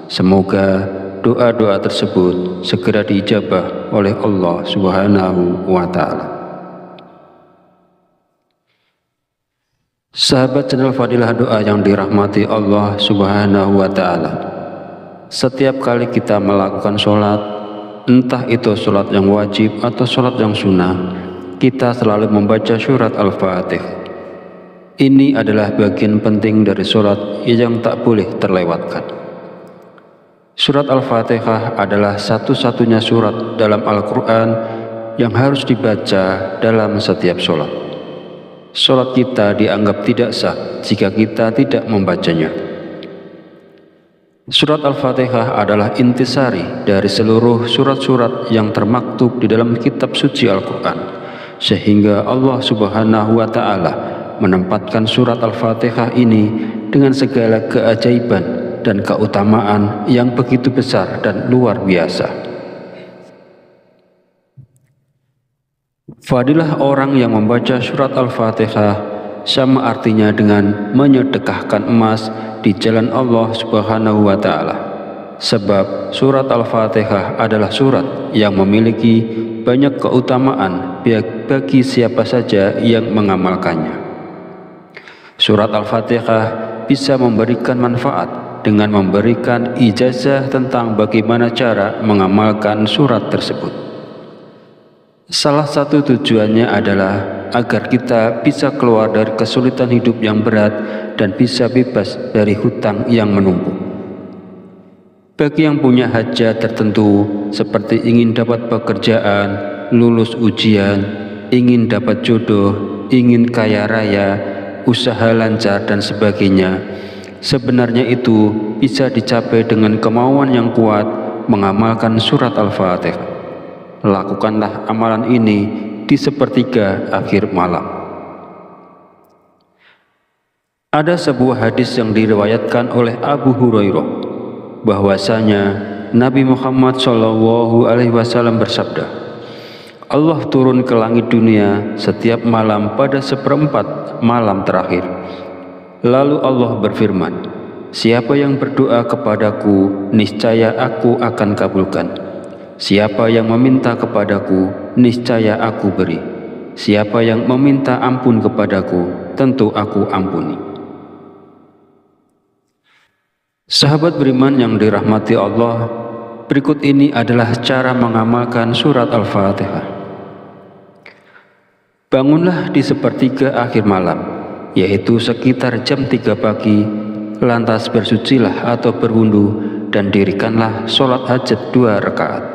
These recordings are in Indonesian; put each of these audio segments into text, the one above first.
Semoga doa-doa tersebut segera diijabah oleh Allah Subhanahu wa Ta'ala. Sahabat channel Fadilah Doa yang dirahmati Allah Subhanahu wa Ta'ala, setiap kali kita melakukan sholat, entah itu sholat yang wajib atau sholat yang sunnah, kita selalu membaca surat Al-Fatihah. Ini adalah bagian penting dari sholat yang tak boleh terlewatkan. Surat Al-Fatihah adalah satu-satunya surat dalam Al-Quran yang harus dibaca dalam setiap sholat. Sholat kita dianggap tidak sah jika kita tidak membacanya. Surat Al-Fatihah adalah intisari dari seluruh surat-surat yang termaktub di dalam kitab suci Al-Quran, sehingga Allah Subhanahu wa Ta'ala menempatkan surat Al-Fatihah ini dengan segala keajaiban dan keutamaan yang begitu besar dan luar biasa. Fadilah orang yang membaca surat Al-Fatihah sama artinya dengan menyedekahkan emas di jalan Allah Subhanahu wa Ta'ala. Sebab surat Al-Fatihah adalah surat yang memiliki banyak keutamaan bagi siapa saja yang mengamalkannya. Surat Al-Fatihah bisa memberikan manfaat dengan memberikan ijazah tentang bagaimana cara mengamalkan surat tersebut. Salah satu tujuannya adalah agar kita bisa keluar dari kesulitan hidup yang berat dan bisa bebas dari hutang yang menumpuk. Bagi yang punya hajat tertentu seperti ingin dapat pekerjaan, lulus ujian, ingin dapat jodoh, ingin kaya raya, usaha lancar dan sebagainya, sebenarnya itu bisa dicapai dengan kemauan yang kuat mengamalkan surat Al-Fatihah. Lakukanlah amalan ini di sepertiga akhir malam. Ada sebuah hadis yang diriwayatkan oleh Abu Hurairah bahwasanya Nabi Muhammad SAW bersabda, Allah turun ke langit dunia setiap malam pada seperempat malam terakhir. Lalu Allah berfirman, siapa yang berdoa kepadaku, niscaya aku akan kabulkan. Siapa yang meminta kepadaku, niscaya aku beri. Siapa yang meminta ampun kepadaku, tentu aku ampuni. Sahabat beriman yang dirahmati Allah, berikut ini adalah cara mengamalkan surat Al-Fatihah. Bangunlah di sepertiga akhir malam, yaitu sekitar jam 3 pagi, lantas bersucilah atau berwudu dan dirikanlah sholat hajat 2 rakaat.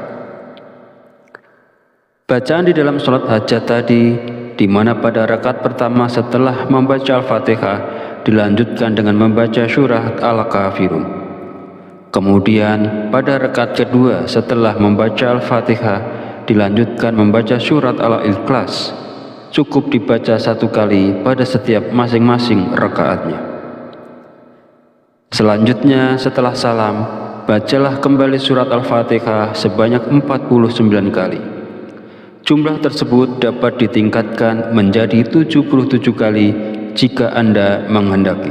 Bacaan di dalam sholat hajat tadi, di mana pada rakaat pertama setelah membaca Al-Fatihah dilanjutkan dengan membaca surat Al-Kafirun. Kemudian pada rakaat kedua setelah membaca Al-Fatihah dilanjutkan membaca surat Al-Ikhlas. Cukup dibaca 1 kali pada setiap masing-masing rakaatnya. Selanjutnya setelah salam, bacalah kembali surat Al-Fatihah sebanyak 49 kali. Jumlah tersebut dapat ditingkatkan menjadi 77 kali jika Anda menghendaki.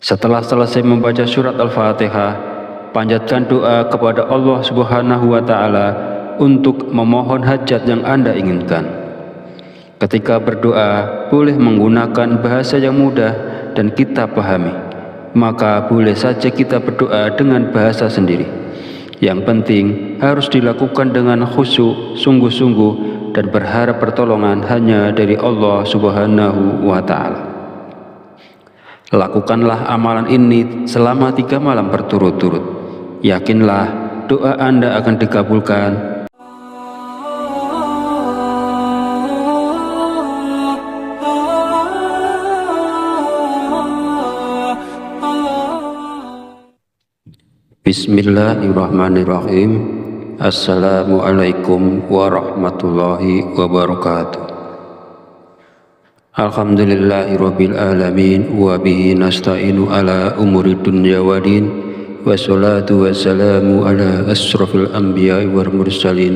Setelah selesai membaca surat Al-Fatihah, panjatkan doa kepada Allah Subhanahu wa Ta'ala untuk memohon hajat yang Anda inginkan. Ketika berdoa, boleh menggunakan bahasa yang mudah dan kita pahami. Maka boleh saja kita berdoa dengan bahasa sendiri. Yang penting harus dilakukan dengan khusyuk, sungguh-sungguh, dan berharap pertolongan hanya dari Allah Subhanahu wa Ta'ala. Lakukanlah amalan ini selama 3 malam berturut-turut. Yakinlah doa Anda akan dikabulkan. Bismillahirrahmanirrahim. Assalamualaikum warahmatullahi wabarakatuh. Alhamdulillahirabbil alamin wa bihi nasta'inu ala umuri dunya waddin wassalatu wassalamu ala asrofil anbiya'i wal mursalin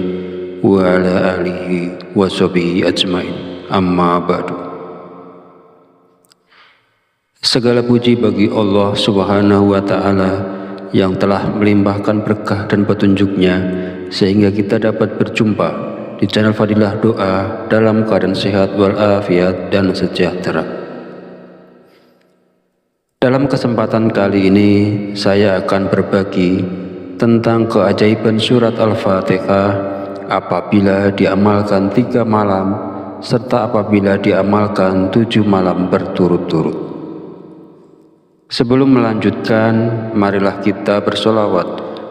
wa ala alihi wa sahbihi ajmain. Amma ba'du. Segala puji bagi Allah Subhanahu wa Ta'ala yang telah melimpahkan berkah dan petunjuknya sehingga kita dapat berjumpa di channel Fadilah Doa dalam keadaan sehat walafiat dan sejahtera. Dalam kesempatan kali ini saya akan berbagi tentang keajaiban surat Al-Fatihah apabila diamalkan 3 malam serta apabila diamalkan 7 malam berturut-turut. Sebelum melanjutkan, marilah kita bersolawat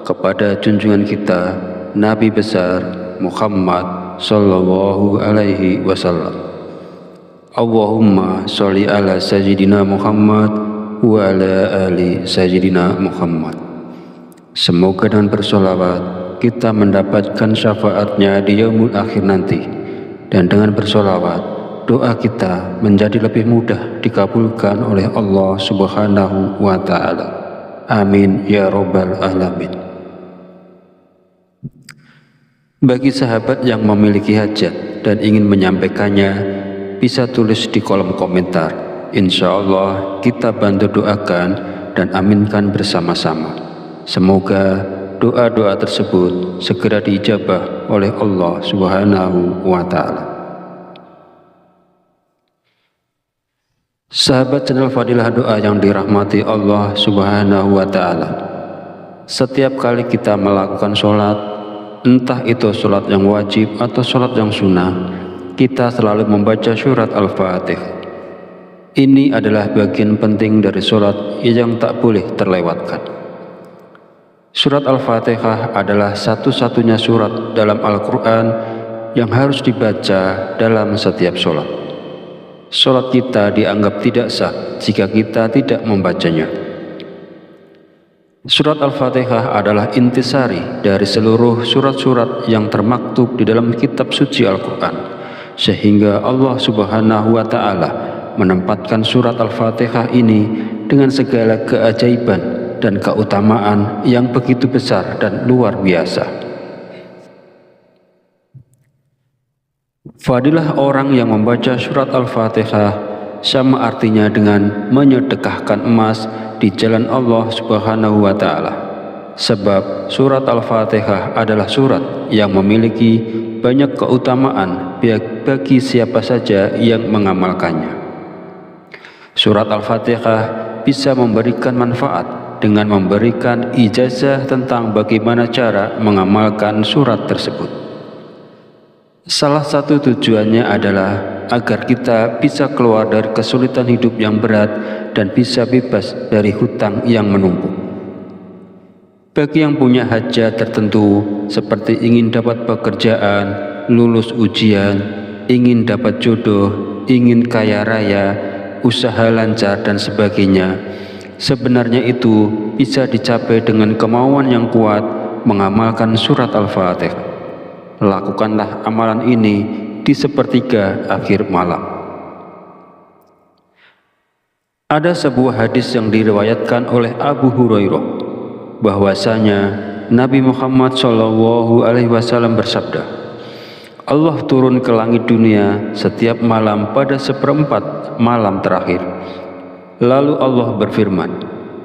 kepada junjungan kita Nabi besar Muhammad sallallahu alaihi wasallam. Allahumma sholli ala sayyidina Muhammad wa ala ali sayyidina Muhammad. Semoga dengan bersolawat kita mendapatkan syafaatnya di yaumul akhir nanti, dan dengan bersolawat doa kita menjadi lebih mudah dikabulkan oleh Allah Subhanahu wa Ta'ala. Amin ya Rabbal Alamin. Bagi sahabat yang memiliki hajat dan ingin menyampaikannya, bisa tulis di kolom komentar. Insya Allah kita bantu doakan dan aminkan bersama-sama. Semoga doa-doa tersebut segera diijabah oleh Allah Subhanahu wa Ta'ala. Sahabat channel Fadilah Doa yang dirahmati Allah Subhanahu wa Ta'ala, setiap kali kita melakukan sholat, entah itu sholat yang wajib atau sholat yang sunnah, kita selalu membaca surat Al-Fatihah. Ini adalah bagian penting dari sholat yang tak boleh terlewatkan. Surat Al-Fatihah adalah satu-satunya surat dalam Al-Quran yang harus dibaca dalam setiap sholat. Sholat kita dianggap tidak sah jika kita tidak membacanya. Surat Al-Fatihah adalah intisari dari seluruh surat-surat yang termaktub di dalam kitab suci Al-Quran, sehingga Allah Subhanahu wa Ta'ala menempatkan surat Al-Fatihah ini dengan segala keajaiban dan keutamaan yang begitu besar dan luar biasa. Fadilah orang yang membaca surat Al-Fatihah sama artinya dengan menyedekahkan emas di jalan Allah Subhanahu wa Ta'ala. Sebab surat Al-Fatihah adalah surat yang memiliki banyak keutamaan bagi siapa saja yang mengamalkannya. Surat Al-Fatihah bisa memberikan manfaat dengan memberikan ijazah tentang bagaimana cara mengamalkan surat tersebut. Salah satu tujuannya adalah agar kita bisa keluar dari kesulitan hidup yang berat dan bisa bebas dari hutang yang menumpuk. Bagi yang punya hajat tertentu seperti ingin dapat pekerjaan, lulus ujian, ingin dapat jodoh, ingin kaya raya, usaha lancar dan sebagainya, sebenarnya itu bisa dicapai dengan kemauan yang kuat mengamalkan surat Al-Fatihah. Lakukanlah amalan ini di sepertiga akhir malam. Ada sebuah hadis yang diriwayatkan oleh Abu Hurairah bahwasanya Nabi Muhammad SAW bersabda, Allah turun ke langit dunia setiap malam pada seperempat malam terakhir. Lalu Allah berfirman,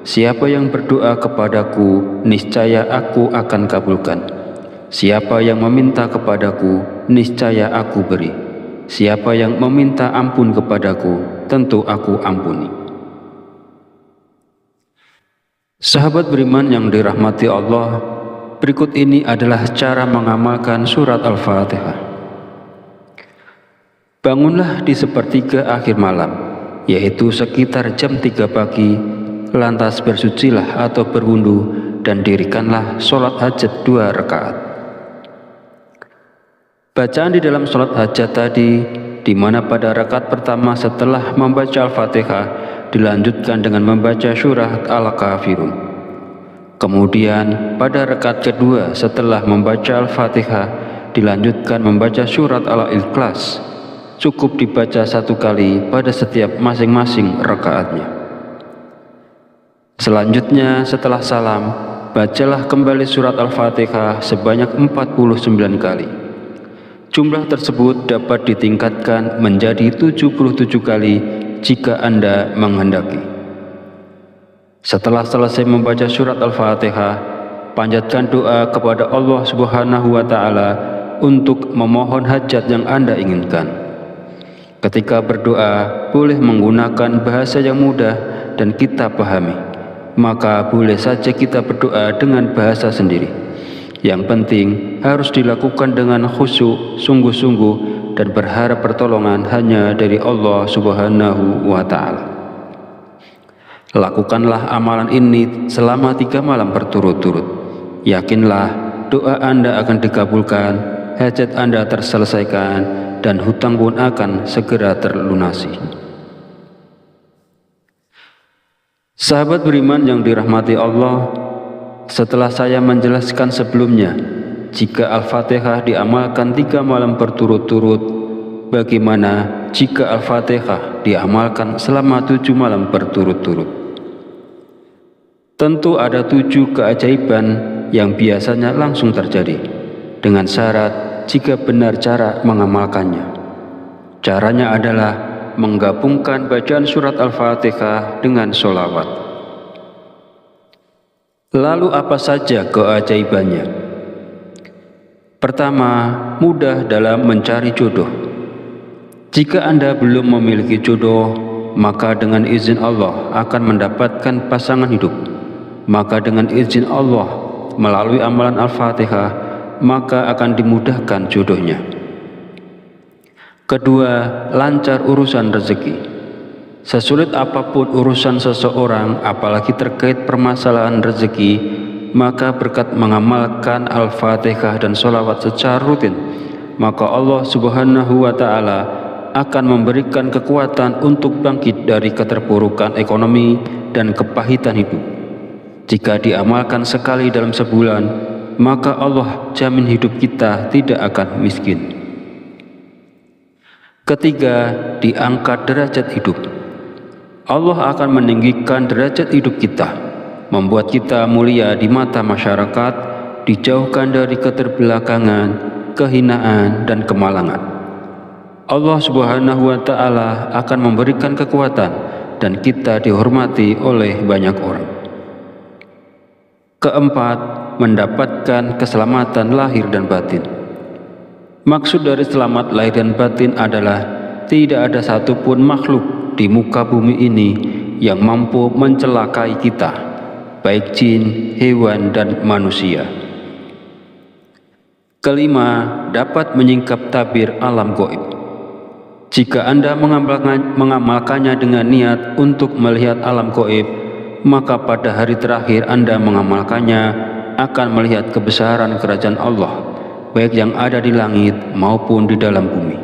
siapa yang berdoa kepadaku, niscaya aku akan kabulkan. Siapa yang meminta kepadaku, niscaya aku beri. Siapa yang meminta ampun kepadaku, tentu aku ampuni. Sahabat beriman yang dirahmati Allah, berikut ini adalah cara mengamalkan surat Al-Fatihah. Bangunlah di sepertiga akhir malam, yaitu sekitar jam 3 pagi, lantas bersucilah atau berwudu dan dirikanlah sholat hajat 2 rakaat. Bacaan di dalam sholat hajat tadi, di mana pada rakaat pertama setelah membaca Al-Fatihah dilanjutkan dengan membaca surat Al-Kafirun. Kemudian pada rakaat kedua setelah membaca Al-Fatihah dilanjutkan membaca surat Al-Ikhlas. Cukup dibaca 1 kali pada setiap masing-masing rakaatnya. Selanjutnya setelah salam, bacalah kembali surat Al-Fatihah sebanyak 49 kali. Jumlah tersebut dapat ditingkatkan menjadi 77 kali jika Anda menghendaki. Setelah selesai membaca surat Al-Fatihah, panjatkan doa kepada Allah Subhanahu wa Ta'ala untuk memohon hajat yang Anda inginkan. Ketika berdoa, boleh menggunakan bahasa yang mudah dan kita pahami. Maka boleh saja kita berdoa dengan bahasa sendiri. Yang penting harus dilakukan dengan khusyuk, sungguh-sungguh, dan berharap pertolongan hanya dari Allah Subhanahu wa Ta'ala. Lakukanlah amalan ini selama 3 malam berturut-turut. Yakinlah doa Anda akan dikabulkan, hajat Anda terselesaikan, dan hutang pun akan segera terlunasi. Sahabat beriman yang dirahmati Allah, setelah saya menjelaskan sebelumnya, jika Al-Fatihah diamalkan 3 malam berturut-turut, bagaimana jika Al-Fatihah diamalkan selama 7 malam berturut-turut? Tentu ada 7 keajaiban yang biasanya langsung terjadi, dengan syarat jika benar cara mengamalkannya. Caranya adalah menggabungkan bacaan surat Al-Fatihah dengan sholawat. Lalu apa saja keajaibannya? Pertama, mudah dalam mencari jodoh. Jika Anda belum memiliki jodoh, maka dengan izin Allah akan mendapatkan pasangan hidup. Maka dengan izin Allah melalui amalan Al-Fatihah, maka akan dimudahkan jodohnya. Kedua, lancar urusan rezeki. Sesulit apapun urusan seseorang, apalagi terkait permasalahan rezeki, maka berkat mengamalkan Al-Fatihah dan sholawat secara rutin, maka Allah Subhanahu wa Ta'ala akan memberikan kekuatan untuk bangkit dari keterpurukan ekonomi dan kepahitan hidup. Jika diamalkan sekali dalam sebulan, maka Allah jamin hidup kita tidak akan miskin. Ketiga, diangkat derajat hidup. Allah akan meninggikan derajat hidup kita, membuat kita mulia di mata masyarakat, dijauhkan dari keterbelakangan, kehinaan, dan kemalangan. Allah Subhanahu wa Ta'ala akan memberikan kekuatan dan kita dihormati oleh banyak orang. Keempat, mendapatkan keselamatan lahir dan batin. Maksud dari selamat lahir dan batin adalah tidak ada satupun makhluk di muka bumi ini yang mampu mencelakai kita, baik jin, hewan, dan manusia. Kelima, dapat menyingkap tabir alam gaib. Jika Anda mengamalkannya dengan niat untuk melihat alam gaib, maka pada hari terakhir Anda mengamalkannya akan melihat kebesaran kerajaan Allah, baik yang ada di langit maupun di dalam bumi.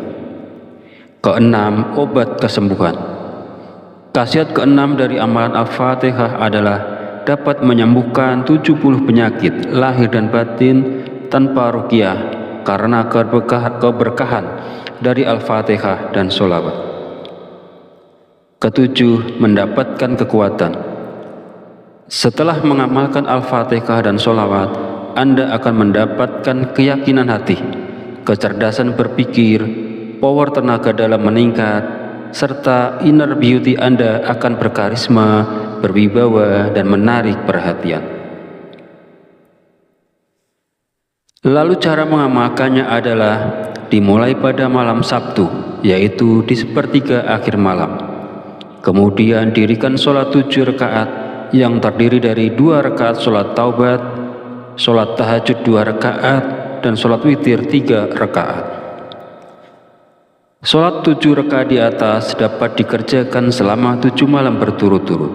Keenam, obat kesembuhan. Khasiat keenam dari amalan Al-Fatihah adalah dapat menyembuhkan 70 penyakit lahir dan batin tanpa ruqyah karena keberkahan dari Al-Fatihah dan sholawat. Ketujuh, mendapatkan kekuatan. Setelah mengamalkan Al-Fatihah dan sholawat, Anda akan mendapatkan keyakinan hati, kecerdasan berpikir, power tenaga dalam meningkat, serta inner beauty Anda akan berkarisma, berwibawa, dan menarik perhatian. Lalu cara mengamalkannya adalah dimulai pada malam Sabtu, yaitu di sepertiga akhir malam. Kemudian dirikan sholat 7 rakaat yang terdiri dari 2 rakaat sholat taubat, sholat tahajud 2 rakaat, dan sholat witir 3 rakaat. Sholat 7 rakaat di atas dapat dikerjakan selama 7 malam berturut-turut,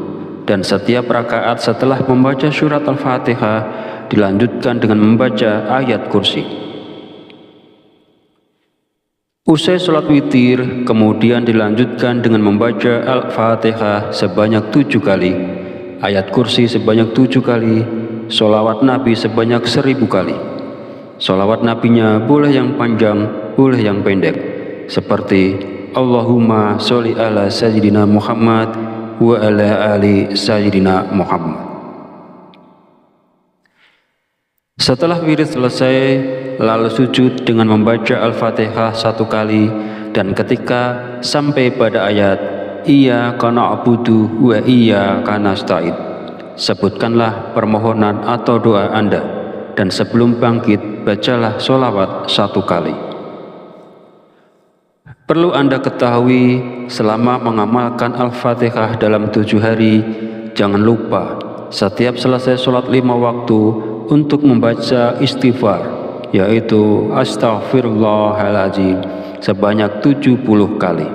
dan setiap rakaat setelah membaca surat Al-Fatihah dilanjutkan dengan membaca ayat kursi. Usai sholat witir, kemudian dilanjutkan dengan membaca Al-Fatihah sebanyak 7 kali, ayat kursi sebanyak 7 kali, sholawat Nabi sebanyak 1000 kali. Sholawat Nabinya boleh yang panjang, boleh yang pendek, seperti Allahumma sholli ala Sayyidina Muhammad wa ala ali Sayyidina Muhammad. Setelah wirid selesai, lalu sujud dengan membaca Al-Fatihah 1 kali, dan ketika sampai pada ayat Iyyaka na'budu wa iyyaka nasta'in, sebutkanlah permohonan atau doa Anda, dan sebelum bangkit bacalah sholawat 1 kali. Perlu Anda ketahui, selama mengamalkan Al-Fatihah dalam 7 hari, jangan lupa setiap selesai sholat 5 waktu untuk membaca istighfar, yaitu Astaghfirullahaladzim sebanyak 70 kali.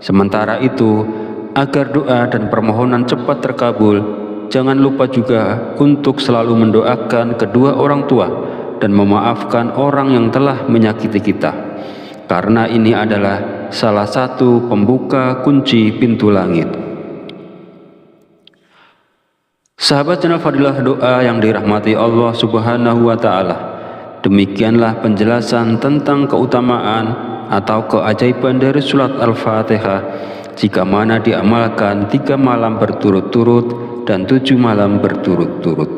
Sementara itu, agar doa dan permohonan cepat terkabul, jangan lupa juga untuk selalu mendoakan kedua orang tua dan memaafkan orang yang telah menyakiti kita, karena ini adalah salah satu pembuka kunci pintu langit. Sahabat channel Fadilah Doa yang dirahmati Allah Subhanahu wa Ta'ala, demikianlah penjelasan tentang keutamaan atau keajaiban dari surat Al-Fatihah jika mana diamalkan 3 malam berturut-turut dan 7 malam berturut-turut.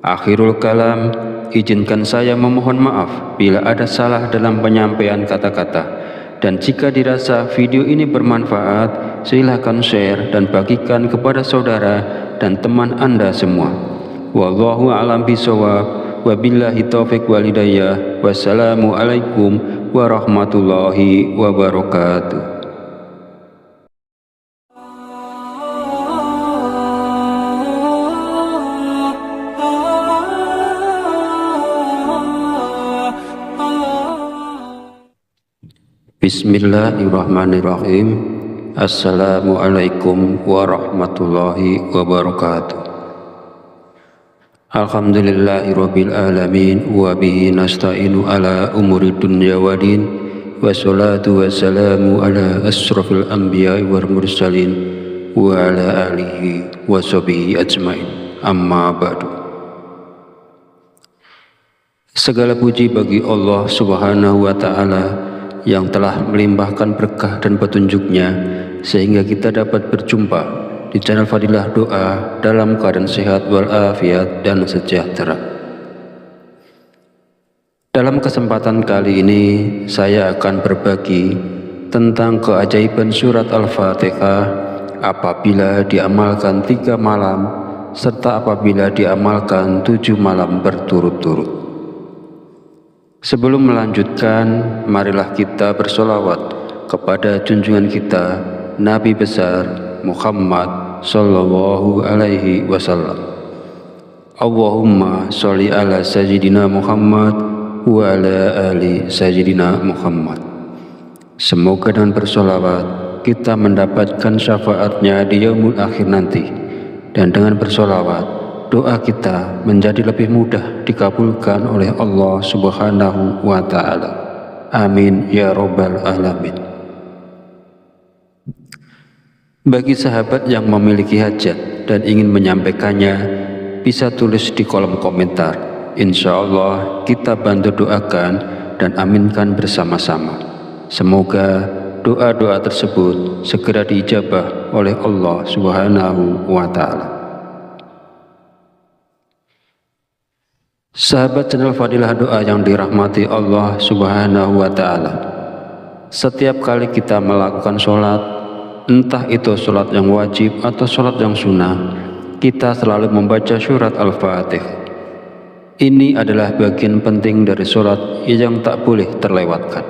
Akhirul kalam, izinkan saya memohon maaf bila ada salah dalam penyampaian kata-kata, dan jika dirasa video ini bermanfaat, silakan share dan bagikan kepada saudara dan teman Anda semua. Wallahu a'lam bishawab. Wabillahi taufiq wal hidayah. Wassalamu alaikum warahmatullahi wabarakatuh. Bismillahirrahmanirrahim. Assalamualaikum warahmatullahi wabarakatuh. Alhamdulillahirabbil alamin wa bihi nasta'inu ala umuri dunya waddin, wassalatu wassalamu ala asrofil anbiya'i wal mursalin wa ala alihi wa sahbihi ajmain. Amma ba'du. Segala puji bagi Allah Subhanahu wa Ta'ala yang telah melimpahkan berkah dan petunjuknya sehingga kita dapat berjumpa di channel Fadilah Doa dalam keadaan sehat walafiat dan sejahtera. Dalam kesempatan kali ini saya akan berbagi tentang keajaiban surat Al-Fatihah apabila diamalkan 3 malam serta apabila diamalkan 7 malam berturut-turut. Sebelum melanjutkan, marilah kita bersolawat kepada junjungan kita Nabi besar Muhammad sallallahu alaihi wasallam. Allahumma sholli ala sayyidina Muhammad wa ala ali sayyidina Muhammad. Semoga dengan bersolawat kita mendapatkan syafaatnya di yaumul akhir nanti, dan dengan bersolawat doa kita menjadi lebih mudah dikabulkan oleh Allah Subhanahu wa Ta'ala. Amin ya Rabbal Alamin. Bagi sahabat yang memiliki hajat dan ingin menyampaikannya, bisa tulis di kolom komentar. Insya Allah kita bantu doakan dan aminkan bersama-sama. Semoga doa-doa tersebut segera diijabah oleh Allah Subhanahu wa Ta'ala. Sahabat channel Fadilah Doa yang dirahmati Allah Subhanahu wa Ta'ala, setiap kali kita melakukan sholat, entah itu sholat yang wajib atau sholat yang sunnah, kita selalu membaca surat Al-Fatihah. Ini adalah bagian penting dari sholat yang tak boleh terlewatkan.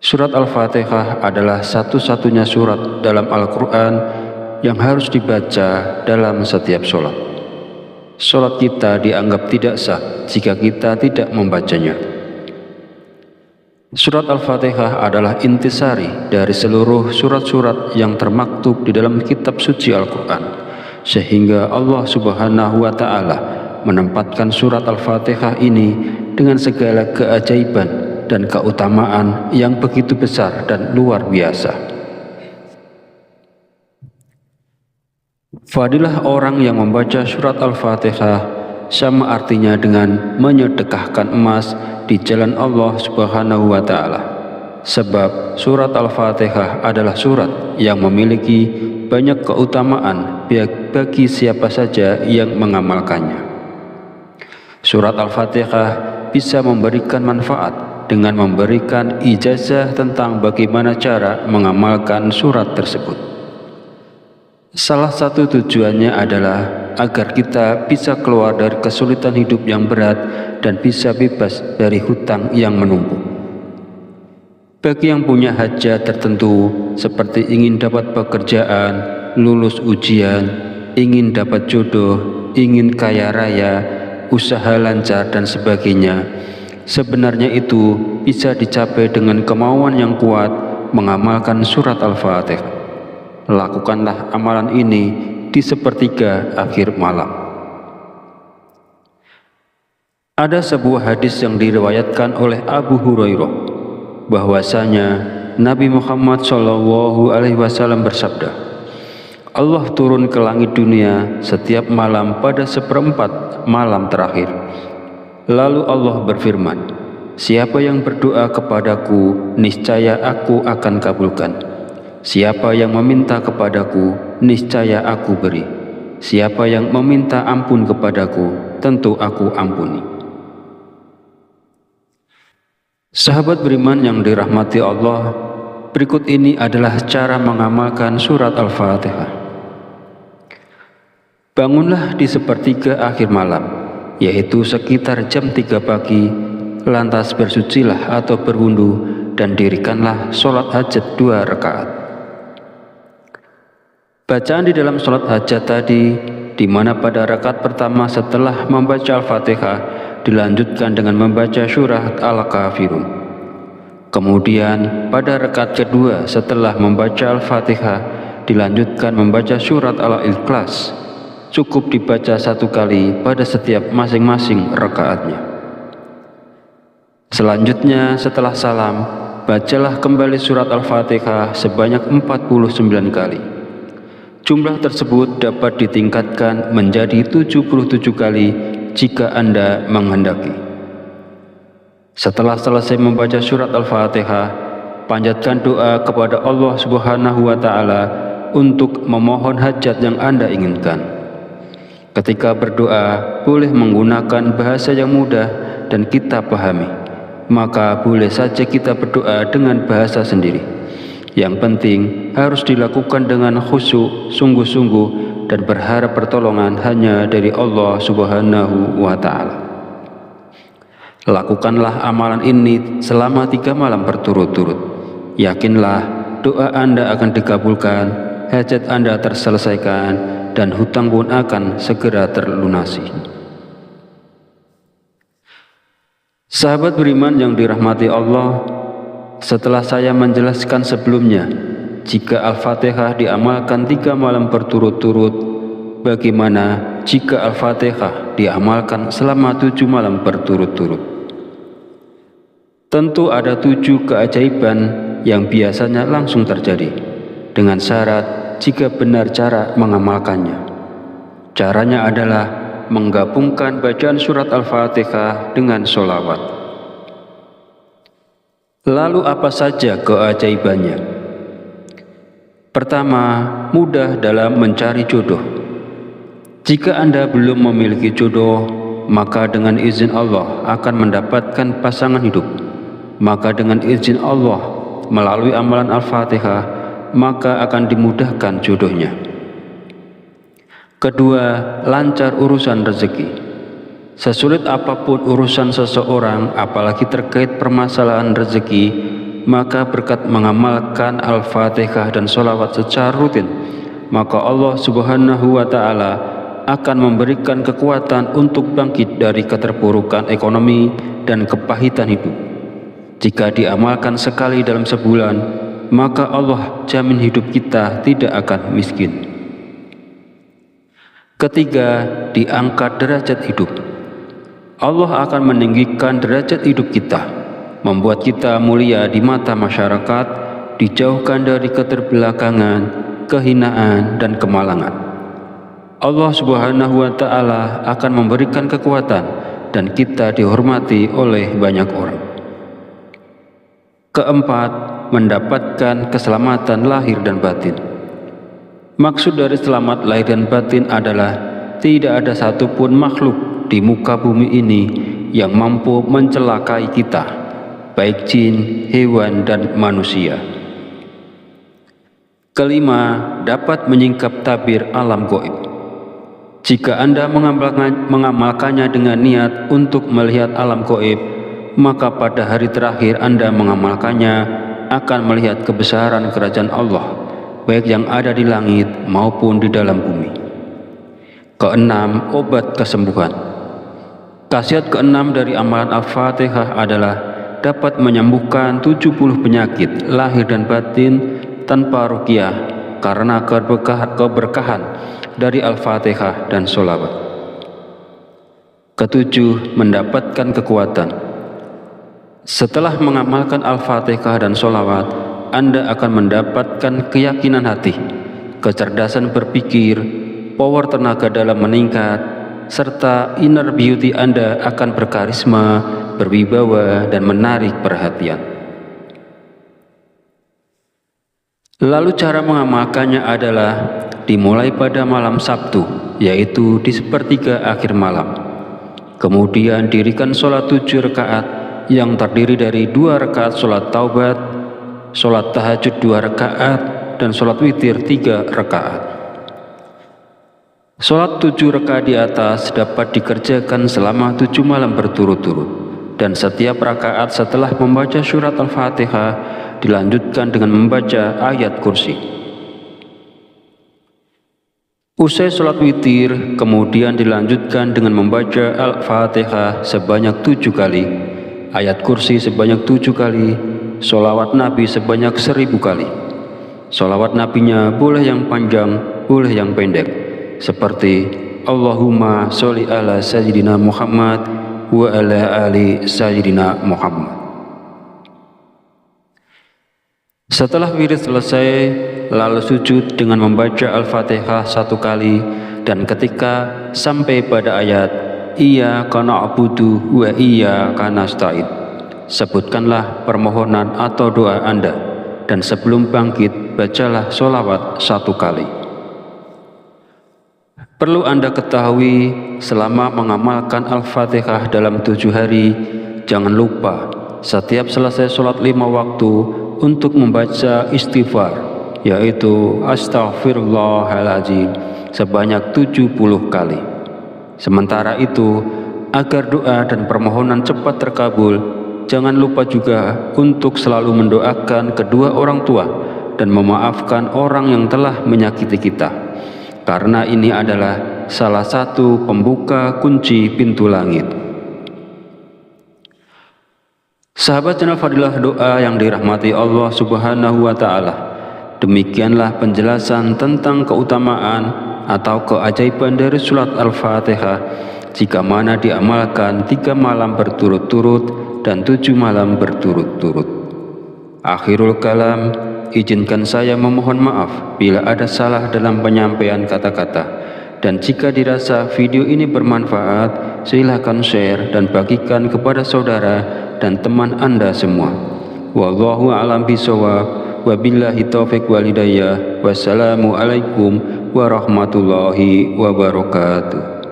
Surat Al-Fatihah adalah satu-satunya surat dalam Al-Quran yang harus dibaca dalam setiap sholat. Sholat kita dianggap tidak sah jika kita tidak membacanya. Surat Al-Fatihah adalah intisari dari seluruh surat-surat yang termaktub di dalam kitab suci Al-Quran, sehingga Allah Subhanahu wa Ta'ala menempatkan surat Al-Fatihah ini dengan segala keajaiban dan keutamaan yang begitu besar dan luar biasa. Fadilah orang yang membaca surat Al-Fatihah sama artinya dengan menyedekahkan emas di jalan Allah Subhanahu wa Ta'ala. Sebab surat Al-Fatihah adalah surat yang memiliki banyak keutamaan bagi siapa saja yang mengamalkannya. Surat Al-Fatihah bisa memberikan manfaat dengan memberikan ijazah tentang bagaimana cara mengamalkan surat tersebut. Salah satu tujuannya adalah agar kita bisa keluar dari kesulitan hidup yang berat dan bisa bebas dari hutang yang menumpuk. Bagi yang punya hajat tertentu seperti ingin dapat pekerjaan, lulus ujian, ingin dapat jodoh, ingin kaya raya, usaha lancar dan sebagainya, sebenarnya itu bisa dicapai dengan kemauan yang kuat mengamalkan surat Al-Fatihah. Lakukanlah amalan ini di sepertiga akhir malam. Ada sebuah hadis yang diriwayatkan oleh Abu Hurairah bahwasanya Nabi Muhammad SAW bersabda, Allah turun ke langit dunia setiap malam pada seperempat malam terakhir. Lalu Allah berfirman, siapa yang berdoa kepadaku, niscaya aku akan kabulkan. Siapa yang meminta kepadaku, niscaya aku beri. Siapa yang meminta ampun kepadaku, tentu aku ampuni. Sahabat beriman yang dirahmati Allah, berikut ini adalah cara mengamalkan surat Al-Fatihah. Bangunlah di sepertiga akhir malam, yaitu sekitar jam 3 pagi, lantas bersucilah atau berwudu dan dirikanlah sholat hajat 2 rakaat. Bacaan di dalam sholat hajat tadi, di mana pada rakaat pertama setelah membaca Al-Fatihah dilanjutkan dengan membaca surat Al-Kafirun. Kemudian pada rakaat kedua setelah membaca Al-Fatihah dilanjutkan membaca surat Al-Ikhlas. Cukup dibaca 1 kali pada setiap masing-masing rakaatnya. Selanjutnya setelah salam, bacalah kembali surat Al-Fatihah sebanyak 49 kali. Jumlah tersebut dapat ditingkatkan menjadi 77 kali jika Anda menghendaki. Setelah selesai membaca surat Al-Fatihah, panjatkan doa kepada Allah Subhanahu wa Ta'ala untuk memohon hajat yang Anda inginkan. Ketika berdoa, boleh menggunakan bahasa yang mudah dan kita pahami. Maka boleh saja kita berdoa dengan bahasa sendiri. Yang penting harus dilakukan dengan khusyuk, sungguh-sungguh, dan berharap pertolongan hanya dari Allah Subhanahu wa Ta'ala. Lakukanlah amalan ini selama 3 malam berturut-turut. Yakinlah doa Anda akan dikabulkan, hajat Anda terselesaikan, dan hutang pun akan segera terlunasi. Sahabat beriman yang dirahmati Allah, setelah saya menjelaskan sebelumnya, jika Al-Fatihah diamalkan 3 malam berturut-turut, bagaimana jika Al-Fatihah diamalkan selama 7 malam berturut-turut? Tentu ada 7 keajaiban yang biasanya langsung terjadi, dengan syarat jika benar cara mengamalkannya. Caranya adalah menggabungkan bacaan surat Al-Fatihah dengan sholawat. Lalu apa saja keajaibannya? Pertama, mudah dalam mencari jodoh. Jika Anda belum memiliki jodoh, maka dengan izin Allah akan mendapatkan pasangan hidup. Maka dengan izin Allah melalui amalan Al-Fatihah, maka akan dimudahkan jodohnya. Kedua, lancar urusan rezeki. Sesulit apapun urusan seseorang, apalagi terkait permasalahan rezeki, maka berkat mengamalkan Al-Fatihah dan sholawat secara rutin, maka Allah Subhanahu wa Ta'ala akan memberikan kekuatan untuk bangkit dari keterpurukan ekonomi dan kepahitan hidup. Jika diamalkan sekali dalam sebulan, maka Allah jamin hidup kita tidak akan miskin. Ketiga, diangkat derajat hidup. Allah akan meninggikan derajat hidup kita, membuat kita mulia di mata masyarakat, dijauhkan dari keterbelakangan, kehinaan, dan kemalangan. Allah Subhanahu wa Ta'ala akan memberikan kekuatan dan kita dihormati oleh banyak orang. Keempat, mendapatkan keselamatan lahir dan batin. Maksud dari selamat lahir dan batin adalah tidak ada satupun makhluk di muka bumi ini yang mampu mencelakai kita, baik jin, hewan, dan manusia. Kelima, dapat menyingkap tabir alam gaib. Jika Anda mengamalkannya dengan niat untuk melihat alam gaib, maka pada hari terakhir Anda mengamalkannya akan melihat kebesaran kerajaan Allah, baik yang ada di langit maupun di dalam bumi. Keenam, obat kesembuhan. Khasiat keenam dari amalan Al-Fatihah adalah dapat menyembuhkan 70 penyakit lahir dan batin tanpa ruqyah karena keberkahan dari Al-Fatihah dan sholawat. Ketujuh, mendapatkan kekuatan. Setelah mengamalkan Al-Fatihah dan sholawat, Anda akan mendapatkan keyakinan hati, kecerdasan berpikir, power tenaga dalam meningkat, serta inner beauty Anda akan berkarisma, berwibawa, dan menarik perhatian. Lalu cara mengamalkannya adalah dimulai pada malam Sabtu, yaitu di sepertiga akhir malam. Kemudian dirikan sholat 7 rakaat yang terdiri dari 2 rakaat sholat taubat, sholat tahajud 2 rakaat, dan sholat witir 3 rakaat. Sholat 7 rakaat di atas dapat dikerjakan selama 7 malam berturut-turut, dan setiap rakaat setelah membaca surat Al-Fatihah dilanjutkan dengan membaca ayat kursi. Usai sholat witir, kemudian dilanjutkan dengan membaca Al-Fatihah sebanyak 7 kali, ayat kursi sebanyak 7 kali, sholawat Nabi sebanyak 1000 kali. Sholawat Nabinya boleh yang panjang, boleh yang pendek, seperti Allahumma sholli ala sayyidina Muhammad wa ala ali sayyidina Muhammad. Setelah wirid selesai, lalu sujud dengan membaca Al-Fatihah 1 kali, dan ketika sampai pada ayat Iyyaka na'budu wa iyyaka nasta'in, sebutkanlah permohonan atau doa Anda, dan sebelum bangkit bacalah sholawat 1 kali. Perlu Anda ketahui, selama mengamalkan Al-Fatihah dalam 7 hari, jangan lupa setiap selesai sholat 5 waktu untuk membaca istighfar, yaitu Astaghfirullahaladzim sebanyak 70 kali. Sementara itu, agar doa dan permohonan cepat terkabul, jangan lupa juga untuk selalu mendoakan kedua orang tua dan memaafkan orang yang telah menyakiti kita, karena ini adalah salah satu pembuka kunci pintu langit. Sahabat channel Fadilah Doa yang dirahmati Allah Subhanahu wa Ta'ala, demikianlah penjelasan tentang keutamaan atau keajaiban dari surat Al-Fatihah jika mana diamalkan 3 malam berturut-turut dan 7 malam berturut-turut. Akhirul kalam, izinkan saya memohon maaf bila ada salah dalam penyampaian kata-kata, dan jika dirasa video ini bermanfaat, silahkan share dan bagikan kepada saudara dan teman Anda semua. Wallahu a'lam bishawab, wabillahi taufiq wal hidayah. Wassalamu alaikum warahmatullahi wabarakatuh.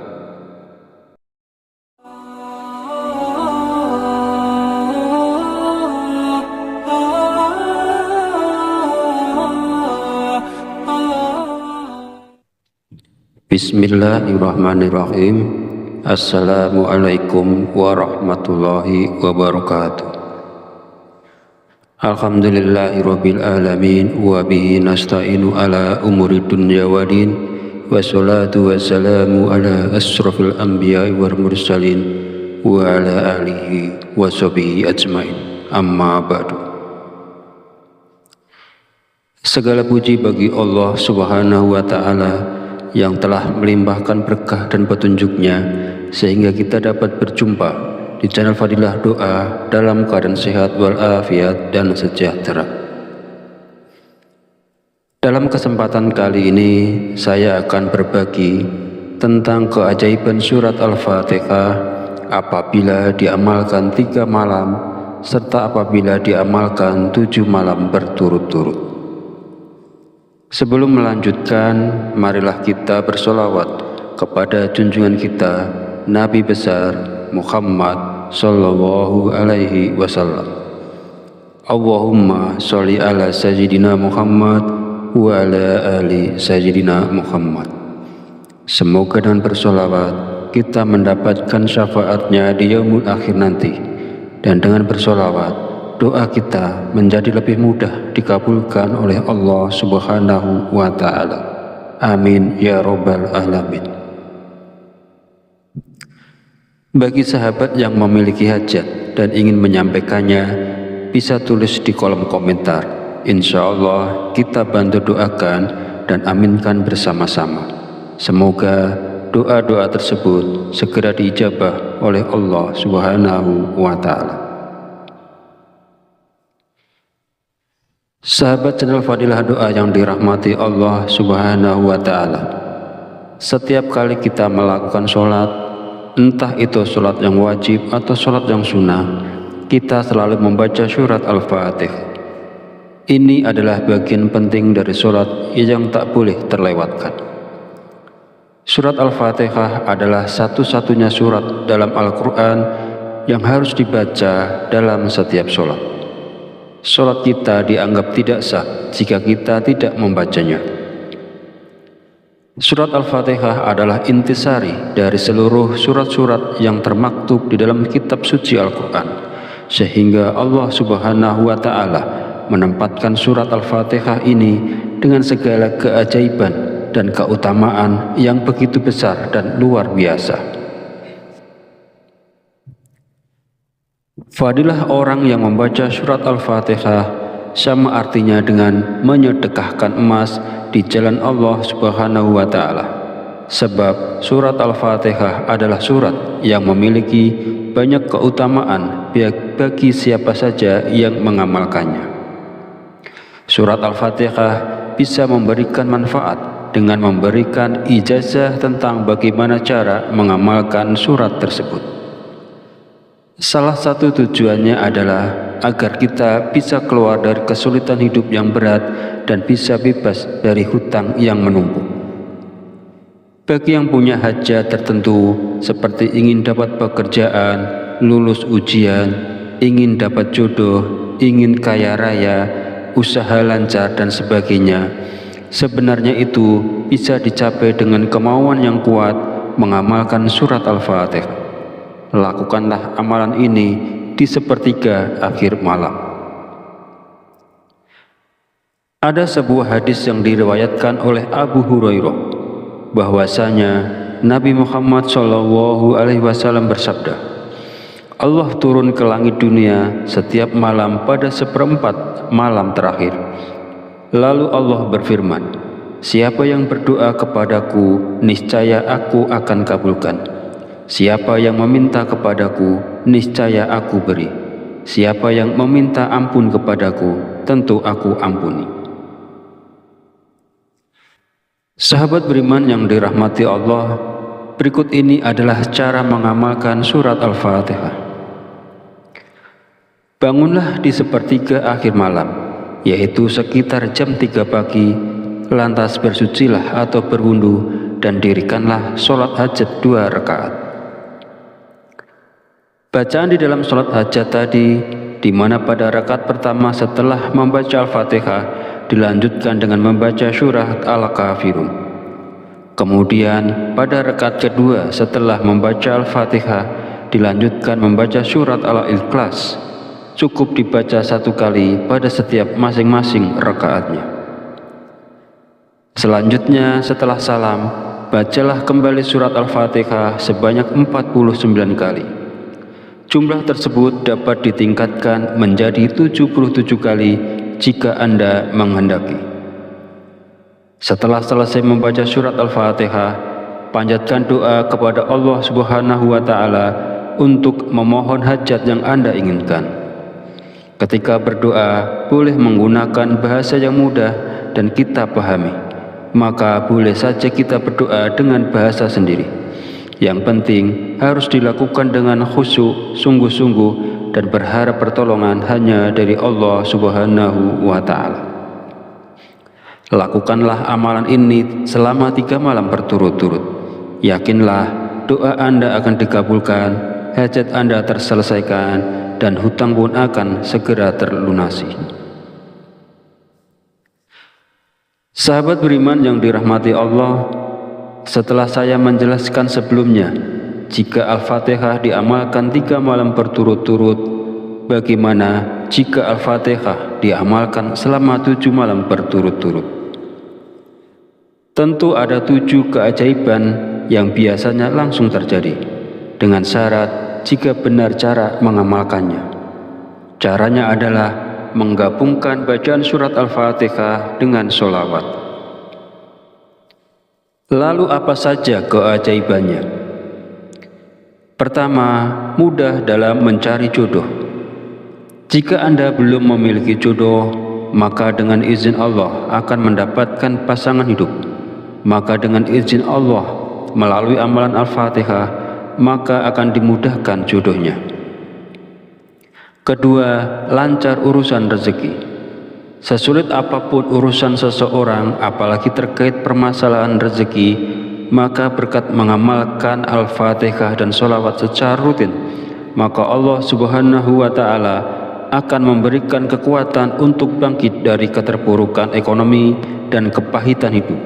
Bismillahirrahmanirrahim. Assalamualaikum warahmatullahi wabarakatuh. Alhamdulillahirabbil alamin wa bihi nasta'inu ala umuri dunya waddin, wassalatu wassalamu ala asrofil anbiya'i wal mursalin wa ala alihi wa sahbihi ajmain. Amma ba'du. Segala puji bagi Allah Subhanahu wa Ta'ala yang telah melimpahkan berkah dan petunjuknya sehingga kita dapat berjumpa di channel Fadilah Doa dalam keadaan sehat walafiat dan sejahtera. Dalam kesempatan kali ini saya akan berbagi tentang keajaiban surat Al-Fatihah apabila diamalkan 3 malam serta apabila diamalkan 7 malam berturut-turut. Sebelum melanjutkan, marilah kita bersolawat kepada junjungan kita Nabi besar Muhammad sallallahu alaihi wasallam. Allahumma sholli ala sayyidina Muhammad wa ala ali sayyidina Muhammad. Semoga dengan bersolawat kita mendapatkan syafaatnya di yaumul akhir nanti, dan dengan bersolawat doa kita menjadi lebih mudah dikabulkan oleh Allah Subhanahu wa Ta'ala. Amin ya Rabbal Alamin. Bagi sahabat yang memiliki hajat dan ingin menyampaikannya, bisa tulis di kolom komentar. Insya Allah kita bantu doakan dan aminkan bersama-sama. Semoga doa-doa tersebut segera diijabah oleh Allah Subhanahu wa Ta'ala. Sahabat channel Fadilah Doa yang dirahmati Allah Subhanahu wa Ta'ala, setiap kali kita melakukan sholat, entah itu sholat yang wajib atau sholat yang sunnah, kita selalu membaca surat Al-Fatihah. Ini adalah bagian penting dari sholat yang tak boleh terlewatkan. Surat Al-Fatihah adalah satu-satunya surat dalam Al-Quran yang harus dibaca dalam setiap sholat. Sholat kita dianggap tidak sah jika kita tidak membacanya. Surat Al-Fatihah adalah intisari dari seluruh surat-surat yang termaktub di dalam kitab suci Al-Quran, sehingga Allah Subhanahu wa Ta'ala menempatkan surat Al-Fatihah ini dengan segala keajaiban dan keutamaan yang begitu besar dan luar biasa. Fadilah orang yang membaca surat Al-Fatihah sama artinya dengan menyedekahkan emas di jalan Allah Subhanahu wa Ta'ala. Sebab surat Al-Fatihah adalah surat yang memiliki banyak keutamaan bagi siapa saja yang mengamalkannya. Surat Al-Fatihah bisa memberikan manfaat dengan memberikan ijazah tentang bagaimana cara mengamalkan surat tersebut. Salah satu tujuannya adalah agar kita bisa keluar dari kesulitan hidup yang berat dan bisa bebas dari hutang yang menumpuk. Bagi yang punya hajat tertentu seperti ingin dapat pekerjaan, lulus ujian, ingin dapat jodoh, ingin kaya raya, usaha lancar dan sebagainya, sebenarnya itu bisa dicapai dengan kemauan yang kuat mengamalkan surat Al-Fatihah. Lakukanlah amalan ini di sepertiga akhir malam. Ada sebuah hadis yang diriwayatkan oleh Abu Hurairah bahwasanya Nabi Muhammad SAW bersabda, Allah turun ke langit dunia setiap malam pada seperempat malam terakhir. Lalu Allah berfirman, siapa yang berdoa kepadaku, niscaya aku akan kabulkan. Siapa yang meminta kepadaku, niscaya aku beri. Siapa yang meminta ampun kepadaku, tentu aku ampuni. Sahabat beriman yang dirahmati Allah, berikut ini adalah cara mengamalkan surat Al-Fatihah. Bangunlah di sepertiga akhir malam, yaitu sekitar jam 3 pagi, lantas bersucilah atau berwudu dan dirikanlah sholat hajat 2 rakaat. Bacaan di dalam sholat hajat tadi, di mana pada rakaat pertama setelah membaca Al-Fatihah dilanjutkan dengan membaca surat Al-Kafirun. Kemudian pada rakaat kedua setelah membaca Al-Fatihah dilanjutkan membaca surat Al-Ikhlas. Cukup dibaca 1 kali pada setiap masing-masing rakaatnya. Selanjutnya setelah salam, bacalah kembali surat Al-Fatihah sebanyak 49 kali. Jumlah tersebut dapat ditingkatkan menjadi 77 kali jika Anda menghendaki. Setelah selesai membaca surat Al-Fatihah, panjatkan doa kepada Allah Subhanahu wa Ta'ala untuk memohon hajat yang Anda inginkan. Ketika berdoa, boleh menggunakan bahasa yang mudah dan kita pahami. Maka boleh saja kita berdoa dengan bahasa sendiri. Yang penting harus dilakukan dengan khusyuk, sungguh-sungguh, dan berharap pertolongan hanya dari Allah Subhanahu wa Ta'ala. Lakukanlah amalan ini selama 3 malam berturut-turut. Yakinlah doa Anda akan dikabulkan, hajat Anda terselesaikan, dan hutang pun akan segera terlunasi. Sahabat beriman yang dirahmati Allah, setelah saya menjelaskan sebelumnya, jika Al-Fatihah diamalkan 3 malam berturut-turut, bagaimana jika Al-Fatihah diamalkan selama 7 malam berturut-turut? Tentu ada 7 keajaiban yang biasanya langsung terjadi, dengan syarat jika benar cara mengamalkannya. Caranya adalah menggabungkan bacaan surat Al-Fatihah dengan sholawat. Lalu apa saja keajaibannya? Pertama, mudah dalam mencari jodoh. Jika Anda belum memiliki jodoh, maka dengan izin Allah akan mendapatkan pasangan hidup. Maka dengan izin Allah melalui amalan Al-Fatihah, maka akan dimudahkan jodohnya. Kedua, lancar urusan rezeki. Sesulit apapun urusan seseorang, apalagi terkait permasalahan rezeki, maka berkat mengamalkan Al-Fatihah dan sholawat secara rutin, maka Allah Subhanahu wa Ta'ala akan memberikan kekuatan untuk bangkit dari keterpurukan ekonomi dan kepahitan hidup.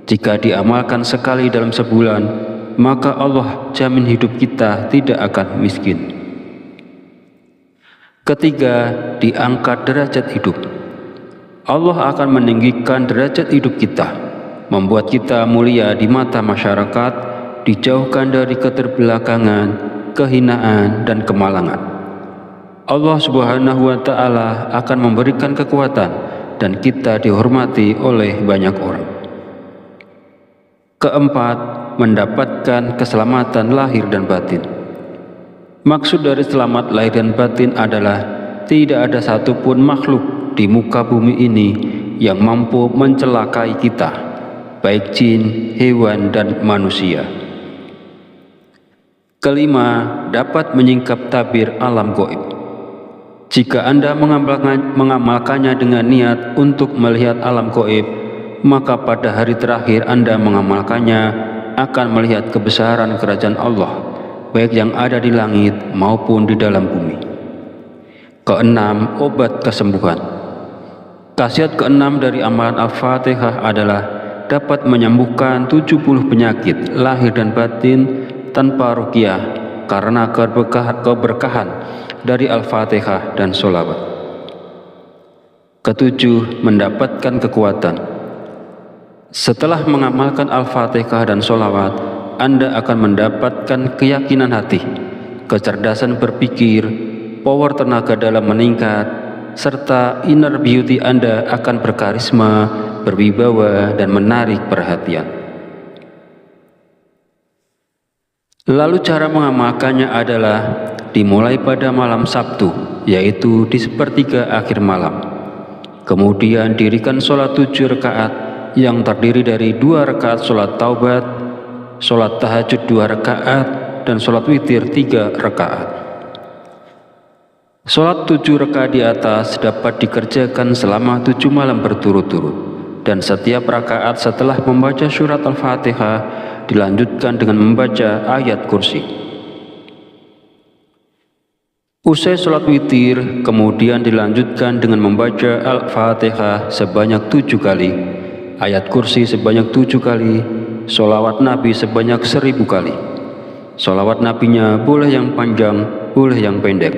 Jika diamalkan sekali dalam sebulan, maka Allah jamin hidup kita tidak akan miskin. Ketiga, diangkat derajat hidup. Allah akan meninggikan derajat hidup kita, membuat kita mulia di mata masyarakat, dijauhkan dari keterbelakangan, kehinaan, dan kemalangan. Allah Subhanahu wa Ta'ala akan memberikan kekuatan dan kita dihormati oleh banyak orang. Keempat, mendapatkan keselamatan lahir dan batin. Maksud dari selamat lahir dan batin adalah tidak ada satupun makhluk di muka bumi ini yang mampu mencelakai kita, baik jin, hewan, dan manusia. Kelima, dapat menyingkap tabir alam gaib. Jika Anda mengamalkannya dengan niat untuk melihat alam gaib, maka pada hari terakhir Anda mengamalkannya akan melihat kebesaran kerajaan Allah, baik yang ada di langit maupun di dalam bumi. Keenam, obat kesembuhan. Khasiat keenam dari amalan Al-Fatihah adalah dapat menyembuhkan 70 penyakit lahir dan batin tanpa ruqyah karena keberkahan dari Al-Fatihah dan sholawat. Ketujuh, mendapatkan kekuatan. Setelah mengamalkan Al-Fatihah dan sholawat, Anda akan mendapatkan keyakinan hati, kecerdasan berpikir, power tenaga dalam meningkat, serta inner beauty Anda akan berkarisma, berwibawa, dan menarik perhatian. Lalu cara mengamalkannya adalah dimulai pada malam Sabtu, yaitu di sepertiga akhir malam. Kemudian dirikan sholat 7 rakaat yang terdiri dari 2 rakaat sholat taubat, sholat tahajud 2 rakaat, dan sholat witir 3 rakaat. Sholat 7 rakaat di atas dapat dikerjakan selama 7 malam berturut-turut, dan setiap rakaat setelah membaca surat Al-Fatihah dilanjutkan dengan membaca ayat kursi. Usai sholat witir, kemudian dilanjutkan dengan membaca Al-Fatihah sebanyak 7 kali, ayat kursi sebanyak 7 kali, sholawat Nabi sebanyak 1000 kali. Sholawat Nabinya boleh yang panjang, boleh yang pendek,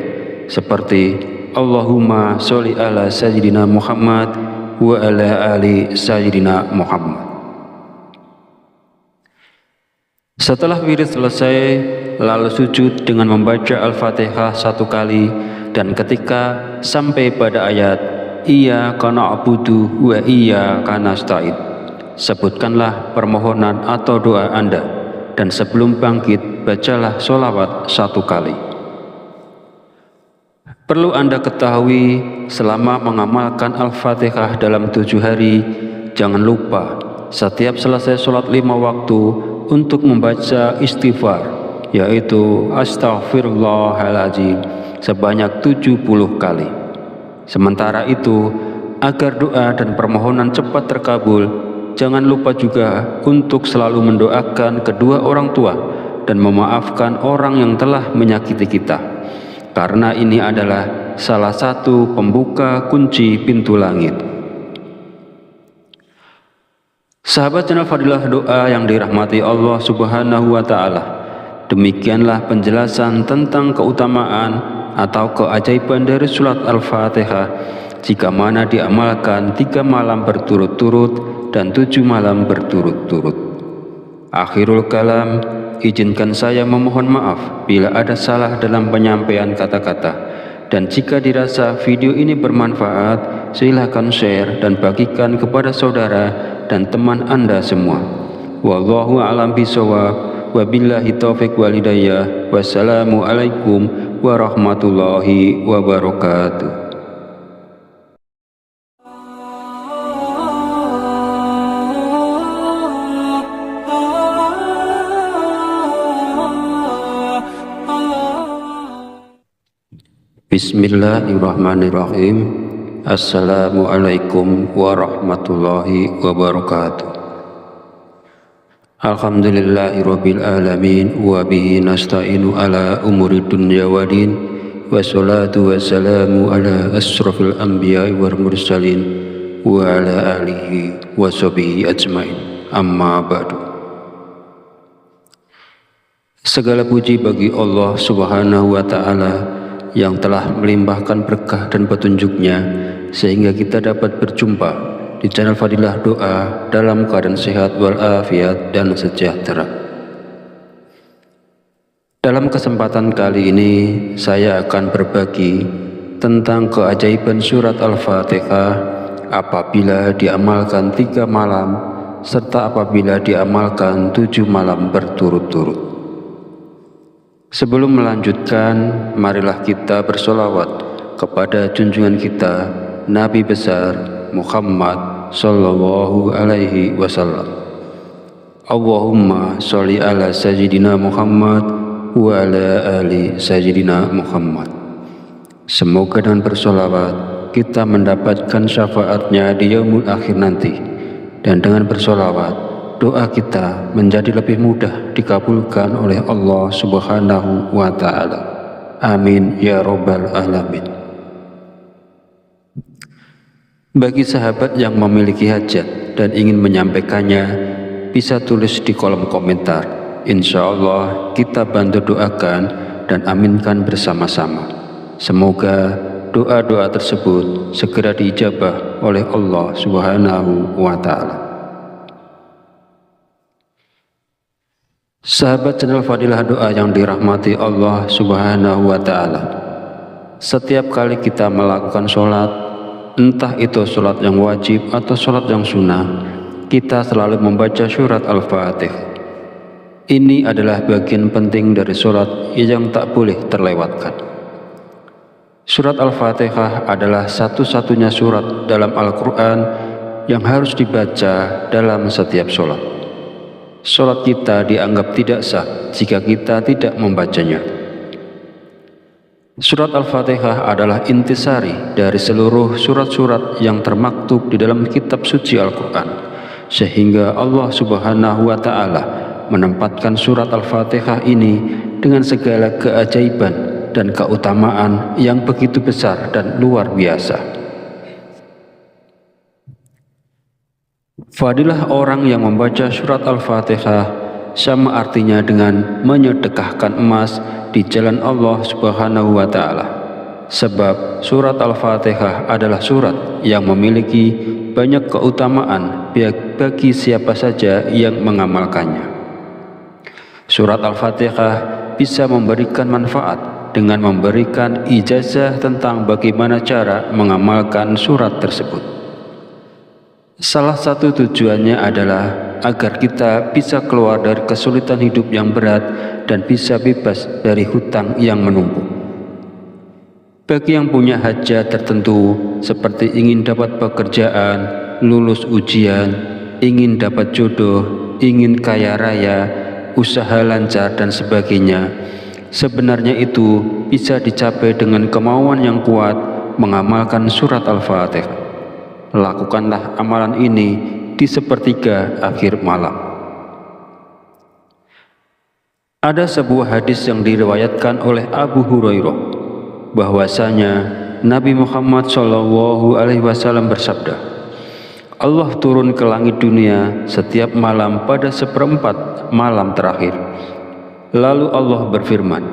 seperti Allahumma sholli ala sayyidina Muhammad wa ala ali sayyidina Muhammad. Setelah wirid selesai, lalu sujud dengan membaca Al-Fatihah 1 kali, dan ketika sampai pada ayat Iyyaka na'budu wa iyyaka nasta'in, sebutkanlah permohonan atau doa Anda, dan sebelum bangkit bacalah sholawat 1 kali. Perlu Anda ketahui, selama mengamalkan Al-Fatihah dalam 7 hari, jangan lupa setiap selesai sholat 5 waktu untuk membaca istighfar, yaitu Astaghfirullahaladzim sebanyak 70 kali. Sementara itu, agar doa dan permohonan cepat terkabul, jangan lupa juga untuk selalu mendoakan kedua orang tua dan memaafkan orang yang telah menyakiti kita, karena ini adalah salah satu pembuka kunci pintu langit. Sahabat channel Fadilah Doa yang dirahmati Allah Subhanahu wa Ta'ala, demikianlah penjelasan tentang keutamaan atau keajaiban dari surat Al-Fatihah jika mana diamalkan 3 malam berturut-turut dan 7 malam berturut-turut. Akhirul kalam, izinkan saya memohon maaf bila ada salah dalam penyampaian kata-kata. Dan jika dirasa video ini bermanfaat, silahkan share dan bagikan kepada saudara dan teman Anda semua. Wallahu a'lam bishawab, wabillahi taufiq wal hidayah. Wassalamualaikum warahmatullahi wabarakatuh. Bismillahirrahmanirrahim. Assalamualaikum warahmatullahi wabarakatuh. Alhamdulillahirabbil alamin wa bihi nasta'inu ala umuri dunya waddin, wassalatu wassalamu ala asrofil anbiya'i wal mursalin wa ala alihi wa sahbihi ajmain. Amma ba'du. Segala puji bagi Allah Subhanahu wa Ta'ala yang telah melimpahkan berkah dan petunjuknya sehingga kita dapat berjumpa di channel Fadilah Doa dalam keadaan sehat walafiat dan sejahtera. Dalam kesempatan kali ini saya akan berbagi tentang keajaiban surat Al-Fatihah apabila diamalkan 3 malam serta apabila diamalkan 7 malam berturut-turut. Sebelum melanjutkan, marilah kita bersolawat kepada junjungan kita Nabi besar Muhammad sallallahu alaihi wasallam. Allahumma sholli ala sayyidina Muhammad wa ala ali sayyidina Muhammad. Semoga dengan bersolawat kita mendapatkan syafaatnya di yaumul akhir nanti, dan dengan bersolawat doa kita menjadi lebih mudah dikabulkan oleh Allah Subhanahu wa Ta'ala. Amin ya Rabbal Alamin. Bagi sahabat yang memiliki hajat dan ingin menyampaikannya, bisa tulis di kolom komentar. Insya Allah kita bantu doakan dan aminkan bersama-sama. Semoga doa-doa tersebut segera diijabah oleh Allah Subhanahu wa Ta'ala. Sahabat channel Fadilah Doa yang dirahmati Allah Subhanahu wa Ta'ala, setiap kali kita melakukan sholat, entah itu sholat yang wajib atau sholat yang sunnah, kita selalu membaca surat Al-Fatihah. Ini adalah bagian penting dari sholat yang tak boleh terlewatkan. Surat Al-Fatihah adalah satu-satunya surat dalam Al-Quran yang harus dibaca dalam setiap sholat. Sholat kita dianggap tidak sah jika kita tidak membacanya. Surat Al-Fatihah adalah intisari dari seluruh surat-surat yang termaktub di dalam kitab suci Al-Quran, sehingga Allah Subhanahu wa Ta'ala menempatkan surat Al-Fatihah ini dengan segala keajaiban dan keutamaan yang begitu besar dan luar biasa. Fadilah orang yang membaca surat Al-Fatihah sama artinya dengan menyedekahkan emas di jalan Allah Subhanahu wa Ta'ala. Sebab surat Al-Fatihah adalah surat yang memiliki banyak keutamaan bagi siapa saja yang mengamalkannya. Surat Al-Fatihah bisa memberikan manfaat dengan memberikan ijazah tentang bagaimana cara mengamalkan surat tersebut. Salah satu tujuannya adalah agar kita bisa keluar dari kesulitan hidup yang berat dan bisa bebas dari hutang yang menumpuk. Bagi yang punya hajat tertentu seperti ingin dapat pekerjaan, lulus ujian, ingin dapat jodoh, ingin kaya raya, usaha lancar dan sebagainya, sebenarnya itu bisa dicapai dengan kemauan yang kuat mengamalkan surat Al-Fatihah. Lakukanlah amalan ini di sepertiga akhir malam. Ada sebuah hadis yang diriwayatkan oleh Abu Hurairah bahwasanya Nabi Muhammad SAW bersabda, Allah turun ke langit dunia setiap malam pada seperempat malam terakhir. Lalu Allah berfirman,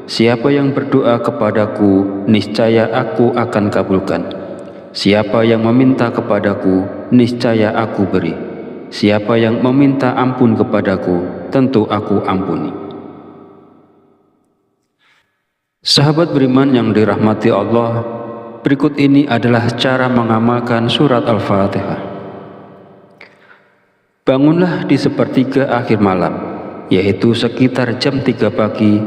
siapa yang berdoa kepadaku, niscaya aku akan kabulkan. Siapa yang meminta kepadaku, niscaya aku beri. Siapa yang meminta ampun kepadaku, tentu aku ampuni. Sahabat beriman yang dirahmati Allah, berikut ini adalah cara mengamalkan surat Al-Fatihah. Bangunlah di sepertiga akhir malam, yaitu sekitar jam 3 pagi,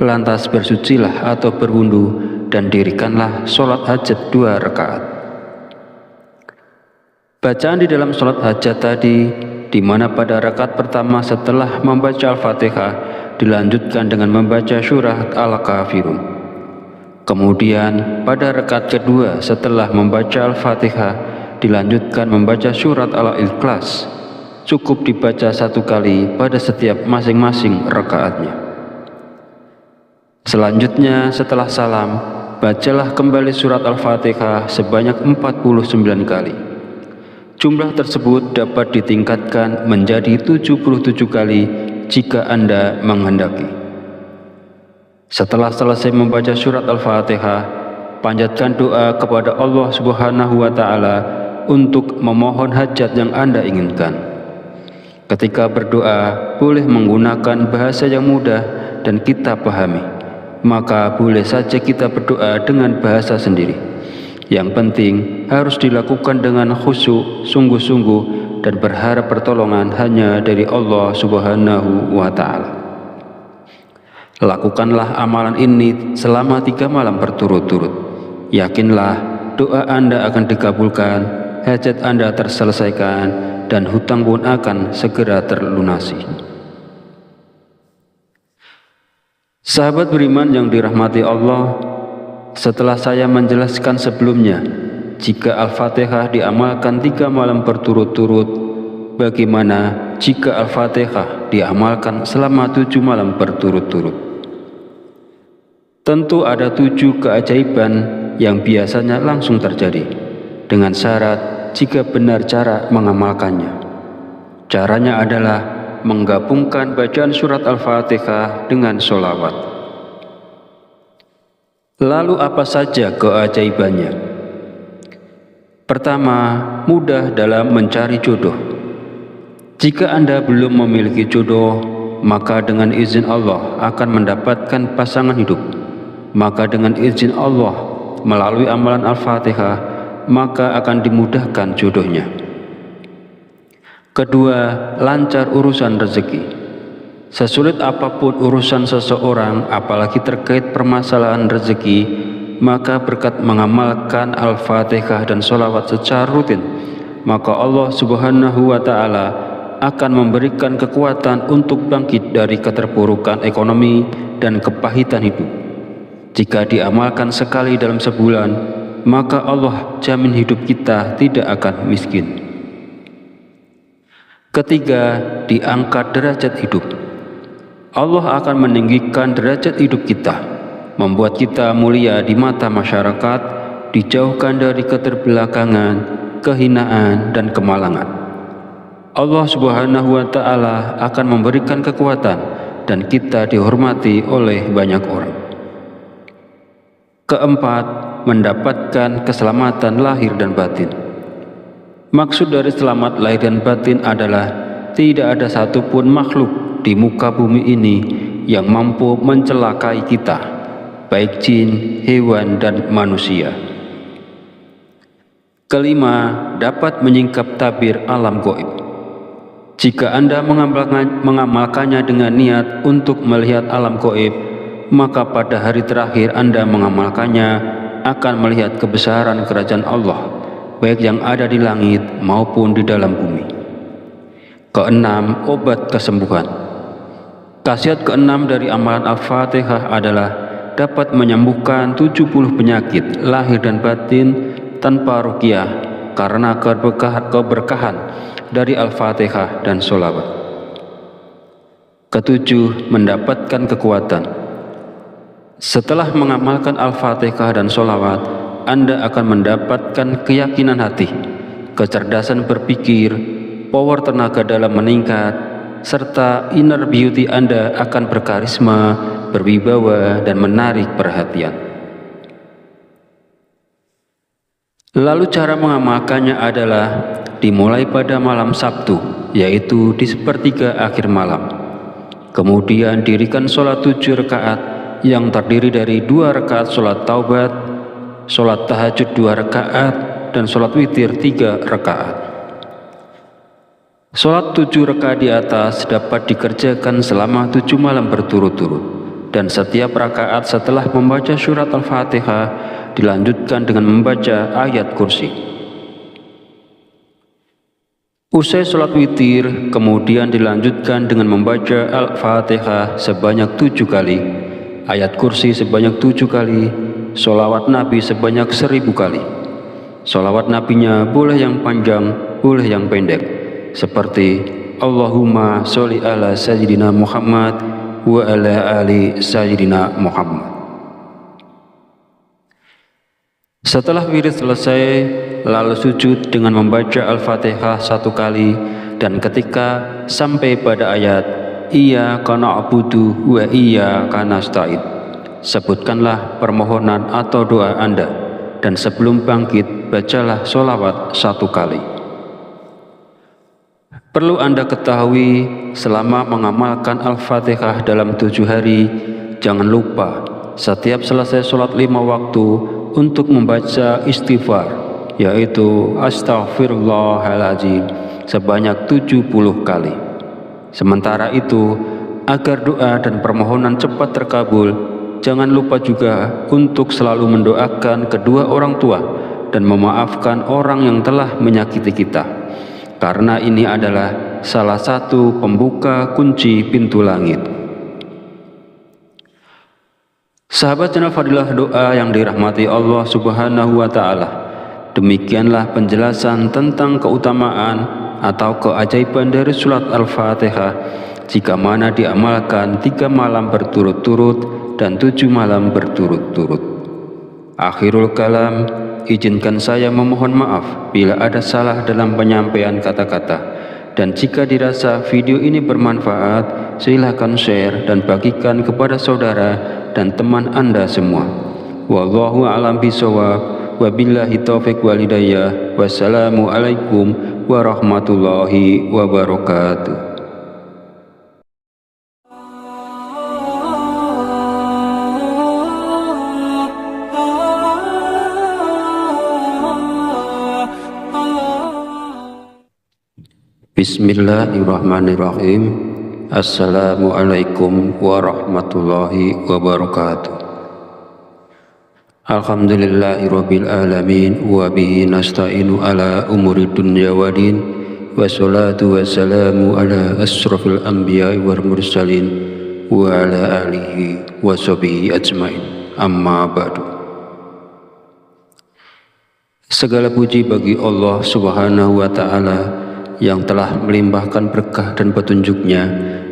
lantas bersucilah atau berwudu dan dirikanlah sholat hajat 2 rakaat. Bacaan di dalam sholat hajat tadi, di mana pada rakaat pertama setelah membaca Al-Fatihah, dilanjutkan dengan membaca surat Al-Kafirun. Kemudian pada rakaat kedua setelah membaca Al-Fatihah, dilanjutkan membaca surat Al-Ikhlas. Cukup dibaca 1 kali pada setiap masing-masing rakaatnya. Selanjutnya setelah salam, bacalah kembali surat Al-Fatihah sebanyak 49 kali. Jumlah tersebut dapat ditingkatkan menjadi 77 kali jika Anda menghendaki. Setelah selesai membaca surat Al-Fatihah, panjatkan doa kepada Allah Subhanahu wa Ta'ala untuk memohon hajat yang Anda inginkan. Ketika berdoa, boleh menggunakan bahasa yang mudah dan kita pahami. Maka boleh saja kita berdoa dengan bahasa sendiri. Yang penting harus dilakukan dengan khusyuk, sungguh-sungguh, dan berharap pertolongan hanya dari Allah Subhanahu wa Ta'ala. Lakukanlah amalan ini selama 3 malam berturut-turut. Yakinlah doa Anda akan dikabulkan, hajat Anda terselesaikan, dan hutang pun akan segera terlunasi. Sahabat beriman yang dirahmati Allah, setelah saya menjelaskan sebelumnya, jika Al-Fatihah diamalkan 3 malam berturut-turut, bagaimana jika Al-Fatihah diamalkan selama 7 malam berturut-turut? Tentu ada 7 keajaiban yang biasanya langsung terjadi, dengan syarat jika benar cara mengamalkannya. Caranya adalah menggabungkan bacaan surat Al-Fatihah dengan sholawat. Lalu apa saja keajaibannya? Pertama, mudah dalam mencari jodoh. Jika Anda belum memiliki jodoh, maka dengan izin Allah akan mendapatkan pasangan hidup. Maka dengan izin Allah melalui amalan Al-Fatihah, maka akan dimudahkan jodohnya. Kedua, lancar urusan rezeki. Sesulit apapun urusan seseorang, apalagi terkait permasalahan rezeki, maka berkat mengamalkan Al-Fatihah dan sholawat secara rutin, maka Allah Subhanahu wa Ta'ala akan memberikan kekuatan untuk bangkit dari keterpurukan ekonomi dan kepahitan hidup. Jika diamalkan sekali dalam sebulan, maka Allah jamin hidup kita tidak akan miskin. Ketiga, diangkat derajat hidup. Allah akan meninggikan derajat hidup kita, membuat kita mulia di mata masyarakat, dijauhkan dari keterbelakangan, kehinaan, dan kemalangan. Allah Subhanahu wa Ta'ala akan memberikan kekuatan dan kita dihormati oleh banyak orang. Keempat, mendapatkan keselamatan lahir dan batin. Maksud dari selamat lahir dan batin adalah tidak ada satupun makhluk di muka bumi ini yang mampu mencelakai kita, baik jin, hewan, dan manusia. Kelima, dapat menyingkap tabir alam gaib. Jika Anda mengamalkannya dengan niat untuk melihat alam gaib, maka pada hari terakhir Anda mengamalkannya akan melihat kebesaran kerajaan Allah, baik yang ada di langit maupun di dalam bumi. Keenam, obat kesembuhan. Khasiat keenam dari amalan Al-Fatihah adalah dapat menyembuhkan 70 penyakit lahir dan batin tanpa ruqyah karena keberkahan dari Al-Fatihah dan sholawat. Ketujuh, mendapatkan kekuatan. Setelah mengamalkan Al-Fatihah dan sholawat, Anda akan mendapatkan keyakinan hati kecerdasan berpikir, power tenaga dalam meningkat, serta inner beauty Anda akan berkarisma, berwibawa, dan menarik perhatian. Lalu cara mengamalkannya adalah dimulai pada malam Sabtu, yaitu di sepertiga akhir malam. Kemudian dirikan sholat 7 rakaat yang terdiri dari 2 rakaat sholat taubat, sholat tahajud 2 rakaat, dan sholat witir 3 rakaat. Sholat 7 rakaat di atas dapat dikerjakan selama 7 malam berturut-turut, dan setiap rakaat setelah membaca surat Al-Fatihah dilanjutkan dengan membaca ayat kursi. Usai sholat witir, kemudian dilanjutkan dengan membaca Al-Fatihah sebanyak 7 kali, ayat kursi sebanyak 7 kali, sholawat Nabi sebanyak 1000 kali. Sholawat Nabinya boleh yang panjang, boleh yang pendek, seperti Allahumma sholli ala Sayyidina Muhammad wa ala ali Sayyidina Muhammad. Setelah wirid selesai, lalu sujud dengan membaca Al-Fatihah 1 kali, dan ketika sampai pada ayat Iyyaka na'budu wa iyyaka nasta'in, sebutkanlah permohonan atau doa Anda, dan sebelum bangkit bacalah sholawat 1 kali. Perlu Anda ketahui, selama mengamalkan Al-Fatihah dalam 7 hari, jangan lupa setiap selesai sholat 5 waktu untuk membaca istighfar, yaitu Astaghfirullahaladzim sebanyak 70 kali. Sementara itu, agar doa dan permohonan cepat terkabul, jangan lupa juga untuk selalu mendoakan kedua orang tua dan memaafkan orang yang telah menyakiti kita, karena ini adalah salah satu pembuka kunci pintu langit. Sahabat channel Fadilah Doa yang dirahmati Allah Subhanahu wa Ta'ala, demikianlah penjelasan tentang keutamaan atau keajaiban dari surat Al-Fatihah jika mana diamalkan 3 malam berturut-turut dan 7 malam berturut-turut. Akhirul kalam, izinkan saya memohon maaf bila ada salah dalam penyampaian kata-kata, dan jika dirasa video ini bermanfaat, silakan share dan bagikan kepada saudara dan teman Anda semua. Wallahu a'lam bishawab. Wabillahi taufiq wal hidayah. Wassalamu alaikum warahmatullahi wabarakatuh. Bismillahirrahmanirrahim. Assalamualaikum warahmatullahi wabarakatuh. Alhamdulillahirabbil alamin wa bihi nasta'inu ala umuri dunya waddin, wassalatu wassalamu ala asrofil anbiya'i wal mursalin wa ala alihi wa sahbihi ajmain. Amma ba'du. Segala puji bagi Allah Subhanahu wa Ta'ala yang telah melimpahkan berkah dan petunjuknya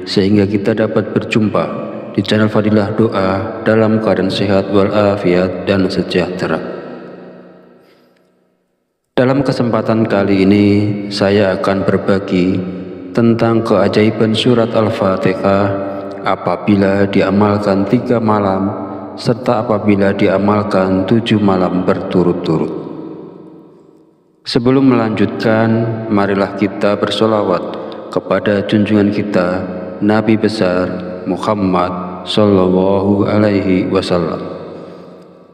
sehingga kita dapat berjumpa di channel Fadilah Doa dalam keadaan sehat walafiat dan sejahtera. Dalam kesempatan kali ini saya akan berbagi tentang keajaiban surat Al-Fatihah apabila diamalkan 3 malam serta apabila diamalkan 7 malam berturut-turut. Sebelum melanjutkan, marilah kita bersolawat kepada junjungan kita Nabi besar Muhammad sallallahu alaihi wasallam.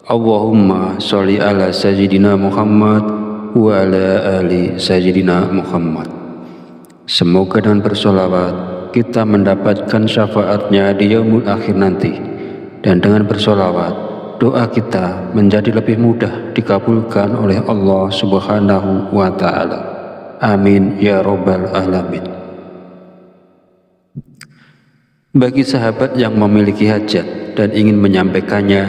Allahumma sholli ala Sayyidina Muhammad wa ala ali Sayyidina Muhammad. Semoga dengan bersolawat kita mendapatkan syafaatnya di yaumul akhir nanti, dan dengan bersolawat doa kita menjadi lebih mudah dikabulkan oleh Allah Subhanahu wa Ta'ala. Amin ya Rabbal Alamin. Bagi sahabat yang memiliki hajat dan ingin menyampaikannya,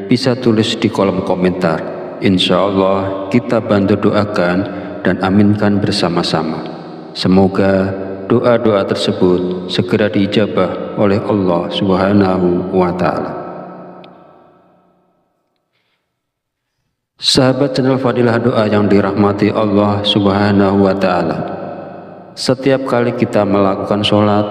bisa tulis di kolom komentar. Insya Allah kita bantu doakan dan aminkan bersama-sama. Semoga doa-doa tersebut segera diijabah oleh Allah Subhanahu wa Ta'ala. Sahabat channel Fadilah Doa yang dirahmati Allah Subhanahu wa Ta'ala, setiap kali kita melakukan sholat,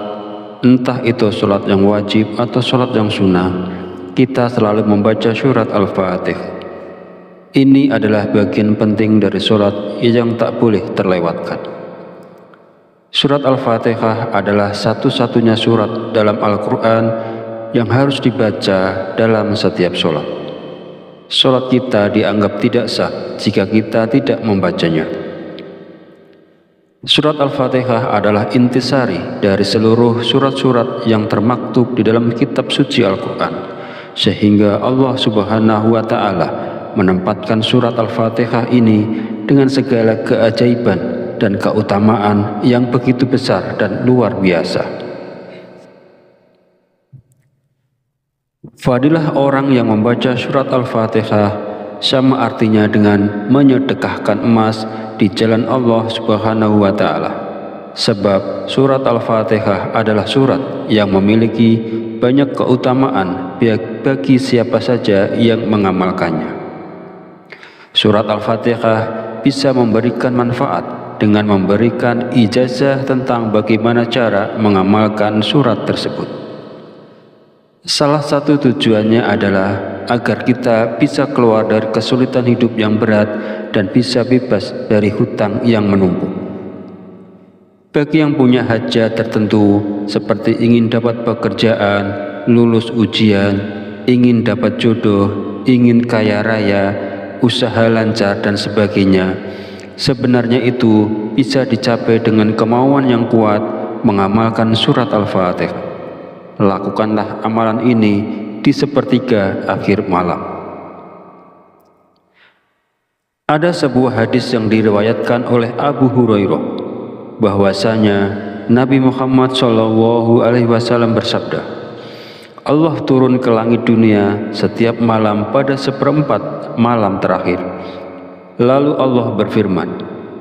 entah itu sholat yang wajib atau sholat yang sunnah, kita selalu membaca surat Al-Fatihah. Ini adalah bagian penting dari sholat yang tak boleh terlewatkan. Surat Al-Fatihah adalah satu-satunya surat dalam Al-Quran yang harus dibaca dalam setiap sholat. Sholat kita dianggap tidak sah jika kita tidak membacanya. Surat Al-Fatihah adalah intisari dari seluruh surat-surat yang termaktub di dalam kitab suci Al-Quran, sehingga Allah Subhanahu wa Ta'ala menempatkan surat Al-Fatihah ini dengan segala keajaiban dan keutamaan yang begitu besar dan luar biasa. Fadilah orang yang membaca surat Al-Fatihah sama artinya dengan menyedekahkan emas di jalan Allah Subhanahu wa Ta'ala. Sebab surat Al-Fatihah adalah surat yang memiliki banyak keutamaan bagi siapa saja yang mengamalkannya. Surat Al-Fatihah bisa memberikan manfaat dengan memberikan ijazah tentang bagaimana cara mengamalkan surat tersebut. Salah satu tujuannya adalah agar kita bisa keluar dari kesulitan hidup yang berat dan bisa bebas dari hutang yang menumpuk. Bagi yang punya hajat tertentu seperti ingin dapat pekerjaan, lulus ujian, ingin dapat jodoh, ingin kaya raya, usaha lancar dan sebagainya, sebenarnya itu bisa dicapai dengan kemauan yang kuat mengamalkan surat Al-Fatihah. Lakukanlah amalan ini di sepertiga akhir malam. Ada sebuah hadis yang diriwayatkan oleh Abu Hurairah bahwasanya Nabi Muhammad SAW bersabda, Allah turun ke langit dunia setiap malam pada seperempat malam terakhir. Lalu Allah berfirman,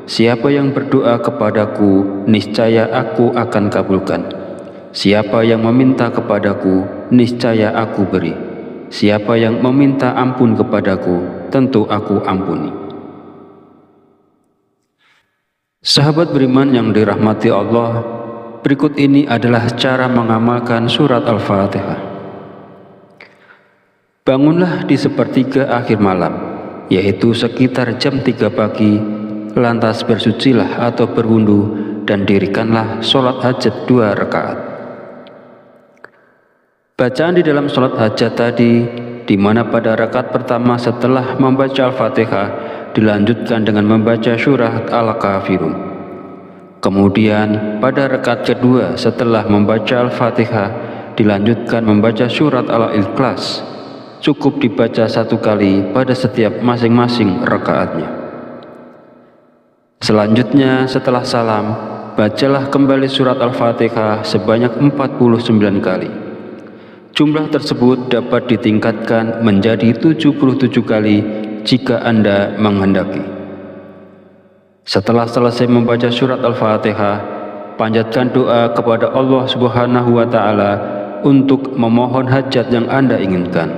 siapa yang berdoa kepadaku, niscaya aku akan kabulkan. Siapa yang meminta kepadaku, niscaya aku beri. Siapa yang meminta ampun kepadaku, tentu aku ampuni. Sahabat beriman yang dirahmati Allah, berikut ini adalah cara mengamalkan surat Al-Fatihah. Bangunlah di sepertiga akhir malam, yaitu sekitar jam 3 pagi, lantas bersucilah atau berwudu dan dirikanlah sholat hajat 2 rakaat. Bacaan di dalam sholat hajat tadi, di mana pada rakaat pertama setelah membaca Al-Fatihah dilanjutkan dengan membaca surat Al-Kafirun. Kemudian pada rakaat kedua setelah membaca Al-Fatihah dilanjutkan membaca surat Al-Ikhlas. Cukup dibaca 1 kali pada setiap masing-masing rakaatnya. Selanjutnya setelah salam, bacalah kembali surat Al-Fatihah sebanyak 49 kali. Jumlah tersebut dapat ditingkatkan menjadi 77 kali jika Anda menghendaki. Setelah selesai membaca surat Al-Fatihah, panjatkan doa kepada Allah Subhanahu wa Ta'ala untuk memohon hajat yang Anda inginkan.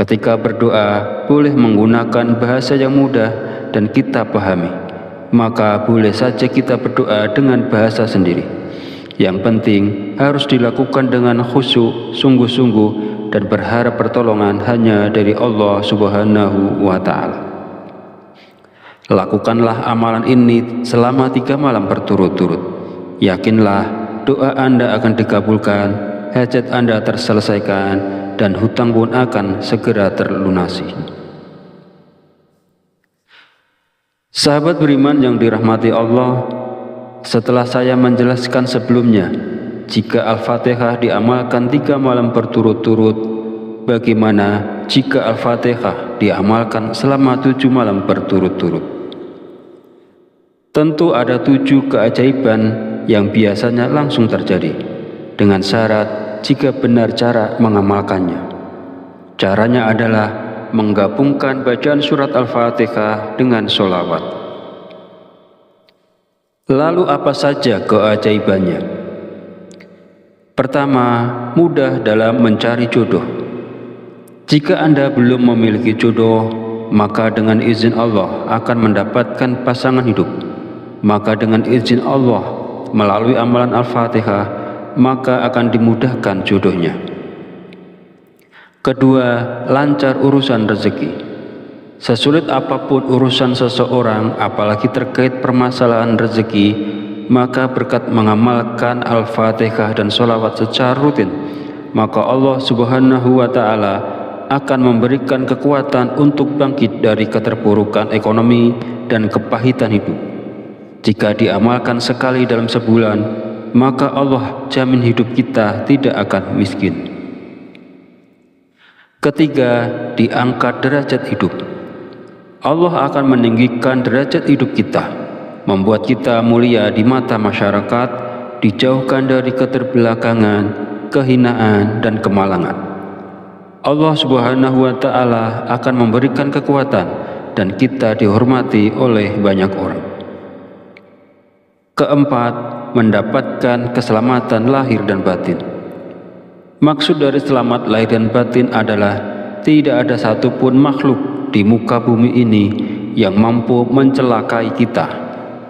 Ketika berdoa, boleh menggunakan bahasa yang mudah dan kita pahami. Maka boleh saja kita berdoa dengan bahasa sendiri. Yang penting harus dilakukan dengan khusyuk, sungguh-sungguh, dan berharap pertolongan hanya dari Allah Subhanahu wa Ta'ala. Lakukanlah amalan ini selama 3 malam berturut-turut. Yakinlah doa Anda akan dikabulkan, hajat Anda terselesaikan, dan hutang pun akan segera terlunasi. Sahabat beriman yang dirahmati Allah, setelah saya menjelaskan sebelumnya, jika Al-Fatihah diamalkan 3 malam berturut-turut, bagaimana jika Al-Fatihah diamalkan selama 7 malam berturut-turut? Tentu ada 7 keajaiban yang biasanya langsung terjadi, dengan syarat jika benar cara mengamalkannya. Caranya adalah menggabungkan bacaan surat Al-Fatihah dengan sholawat. Lalu apa saja keajaibannya? Pertama, mudah dalam mencari jodoh. Jika Anda belum memiliki jodoh, maka dengan izin Allah akan mendapatkan pasangan hidup. Maka dengan izin Allah melalui amalan Al-Fatihah, maka akan dimudahkan jodohnya. Kedua, lancar urusan rezeki. Sesulit apapun urusan seseorang, apalagi terkait permasalahan rezeki, maka berkat mengamalkan Al-Fatihah dan sholawat secara rutin, maka Allah Subhanahu wa Ta'ala akan memberikan kekuatan untuk bangkit dari keterpurukan ekonomi dan kepahitan hidup. Jika diamalkan sekali dalam sebulan, maka Allah jamin hidup kita tidak akan miskin. Ketiga, diangkat derajat hidup. Allah akan meninggikan derajat hidup kita, membuat kita mulia di mata masyarakat, dijauhkan dari keterbelakangan, kehinaan, dan kemalangan. Allah Subhanahu wa Ta'ala akan memberikan kekuatan dan kita dihormati oleh banyak orang. Keempat, mendapatkan keselamatan lahir dan batin. Maksud dari selamat lahir dan batin adalah tidak ada satupun makhluk di muka bumi ini yang mampu mencelakai kita,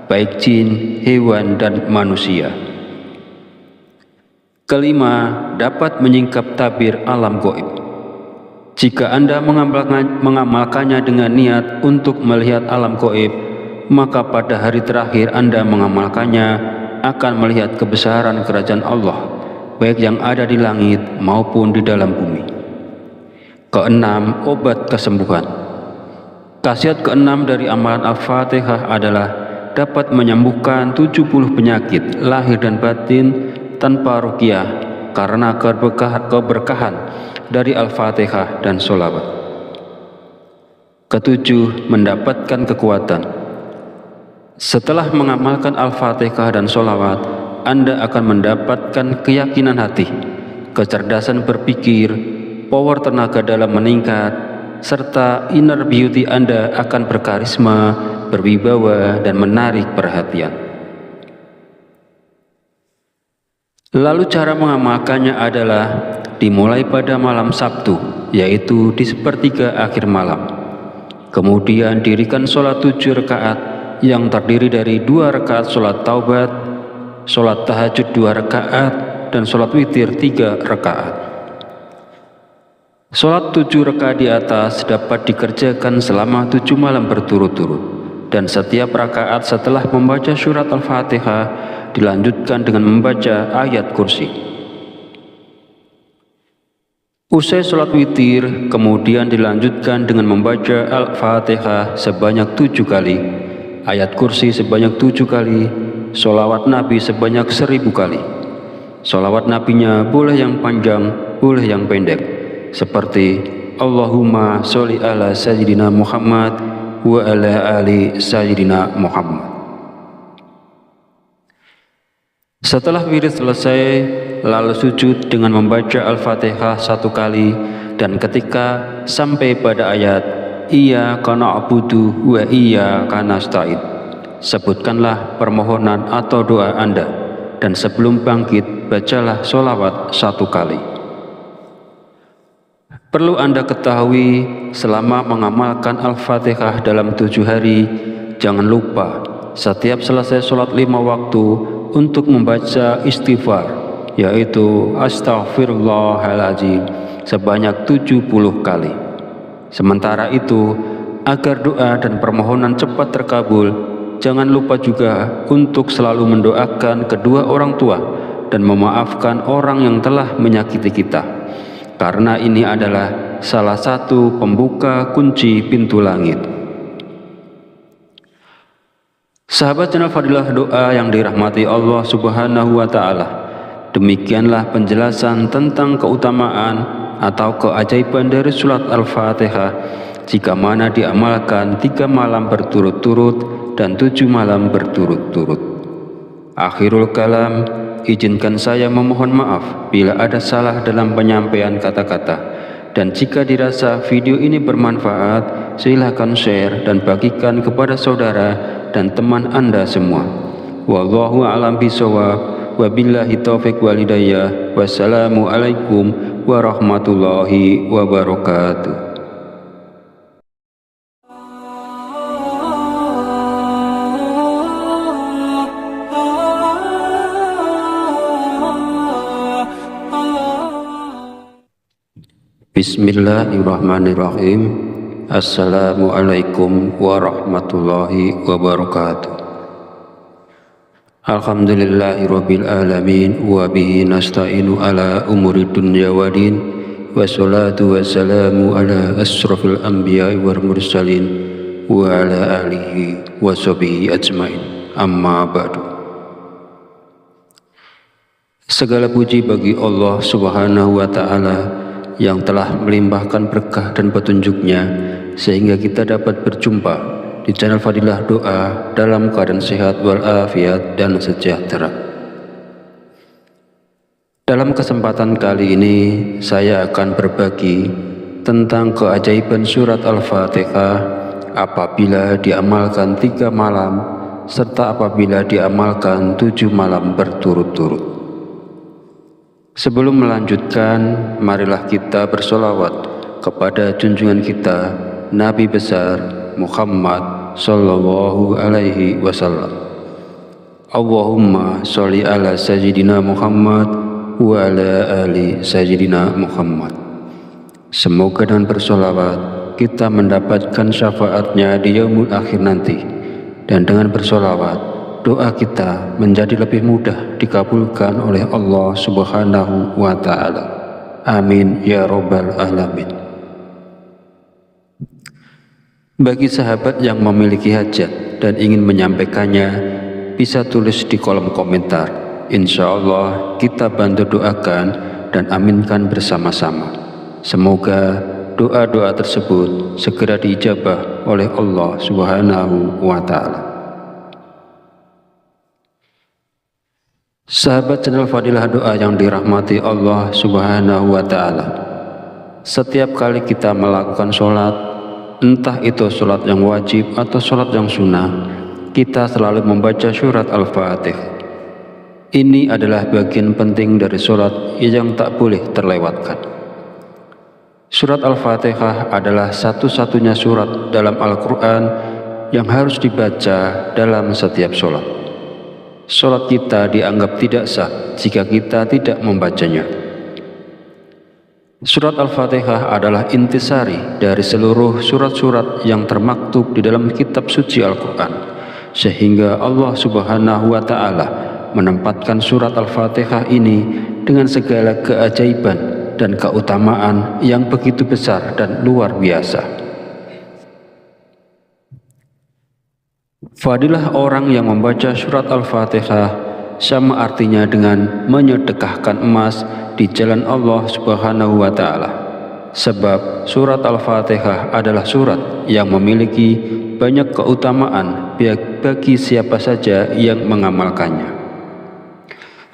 baik jin, hewan, dan manusia. Kelima, dapat menyingkap tabir alam gaib. Jika Anda mengamalkannya dengan niat untuk melihat alam gaib, maka pada hari terakhir Anda mengamalkannya akan melihat kebesaran kerajaan Allah, baik yang ada di langit maupun di dalam bumi. Keenam, obat kesembuhan. Khasiat keenam dari amalan Al-Fatihah adalah dapat menyembuhkan 70 penyakit lahir dan batin tanpa ruqyah karena keberkahan dari Al-Fatihah dan sholawat. Ketujuh, mendapatkan kekuatan. Setelah mengamalkan Al-Fatihah dan sholawat, Anda akan mendapatkan keyakinan hati, kecerdasan berpikir, power tenaga dalam meningkat, serta inner beauty Anda akan berkarisma, berwibawa, dan menarik perhatian. Lalu cara mengamalkannya adalah dimulai pada malam Sabtu, yaitu di sepertiga akhir malam. Kemudian dirikan sholat 7 rakaat yang terdiri dari 2 rakaat sholat taubat, sholat tahajud 2 rakaat, dan sholat witir 3 rakaat. Sholat 7 rakaat di atas dapat dikerjakan selama 7 malam berturut-turut, dan setiap rakaat setelah membaca surat Al-Fatihah dilanjutkan dengan membaca ayat kursi. Usai sholat witir, kemudian dilanjutkan dengan membaca Al-Fatihah sebanyak 7 kali, ayat kursi sebanyak 7 kali, sholawat Nabi sebanyak 1000 kali. Sholawat Nabinya boleh yang panjang, boleh yang pendek, seperti Allahumma sholli ala sayyidina Muhammad wa ala ali sayyidina Muhammad. Setelah wirid selesai, lalu sujud dengan membaca Al-Fatihah 1 kali, dan ketika sampai pada ayat Iyyaka na'budu wa iyyaka nasta'in, sebutkanlah permohonan atau doa Anda, dan sebelum bangkit bacalah sholawat 1 kali. Perlu Anda ketahui, selama mengamalkan Al-Fatihah dalam 7 hari, jangan lupa setiap selesai sholat 5 waktu untuk membaca istighfar, yaitu Astaghfirullahaladzim sebanyak 70 kali. Sementara itu, agar doa dan permohonan cepat terkabul, jangan lupa juga untuk selalu mendoakan kedua orang tua dan memaafkan orang yang telah menyakiti kita, karena ini adalah salah satu pembuka kunci pintu langit. Sahabat channel Fadilah Doa yang dirahmati Allah Subhanahu wa Ta'ala, demikianlah penjelasan tentang keutamaan atau keajaiban dari surat Al-Fatihah jika mana diamalkan 3 malam berturut-turut dan 7 malam berturut-turut. Akhirul kalam, izinkan saya memohon maaf bila ada salah dalam penyampaian kata-kata, dan jika dirasa video ini bermanfaat, silahkan share dan bagikan kepada saudara dan teman Anda semua. Wallahu a'lam bishawab, wabillahi taufiq wal hidayah. Wassalamualaikum warahmatullahi wabarakatuh. Bismillahirrahmanirrahim. Assalamualaikum warahmatullahi wabarakatuh. Alhamdulillahirabbil alamin wa bihi nasta'inu ala umuri dunya waddin. Wassalatu wassalamu ala asrofil anbiya'i wal mursalin wa ala alihi wa sahbihi ajmain. Amma ba'du. Segala puji bagi Allah Subhanahu wa ta'ala yang telah melimpahkan berkah dan petunjuknya sehingga kita dapat berjumpa di channel Fadilah Doa dalam keadaan sehat walafiat dan sejahtera. Dalam kesempatan kali ini saya akan berbagi tentang keajaiban surat Al-Fatihah apabila diamalkan 3 malam serta apabila diamalkan 7 malam berturut-turut. Sebelum melanjutkan, marilah kita bersolawat kepada junjungan kita Nabi besar Muhammad sallallahu alaihi wasallam. Allahumma sholli ala sayyidina Muhammad wa ala ali sayyidina Muhammad. Semoga dengan bersolawat kita mendapatkan syafaatnya di yaumul akhir nanti, dan dengan bersolawat doa kita menjadi lebih mudah dikabulkan oleh Allah Subhanahu wa ta'ala. Amin ya rabbal alamin. Bagi sahabat yang memiliki hajat dan ingin menyampaikannya, bisa tulis di kolom komentar. Insya Allah kita bantu doakan dan aminkan bersama-sama. Semoga doa-doa tersebut segera diijabah oleh Allah Subhanahu wa ta'ala. Sahabat channel Fadilah Doa yang dirahmati Allah Subhanahu wa ta'ala, setiap kali kita melakukan sholat, entah itu sholat yang wajib atau sholat yang sunnah, kita selalu membaca surat Al-Fatihah. Ini adalah bagian penting dari sholat yang tak boleh terlewatkan. Surat Al-Fatihah adalah satu-satunya surat dalam Al-Quran yang harus dibaca dalam setiap sholat. Sholat kita dianggap tidak sah jika kita tidak membacanya. Surat Al-Fatihah adalah intisari dari seluruh surat-surat yang termaktub di dalam kitab suci Al-Quran, sehingga Allah Subhanahu wa ta'ala menempatkan surat Al-Fatihah ini dengan segala keajaiban dan keutamaan yang begitu besar dan luar biasa. Fadilah orang yang membaca surat Al-Fatihah sama artinya dengan menyedekahkan emas di jalan Allah Subhanahu wa ta'ala. Sebab surat Al-Fatihah adalah surat yang memiliki banyak keutamaan bagi siapa saja yang mengamalkannya.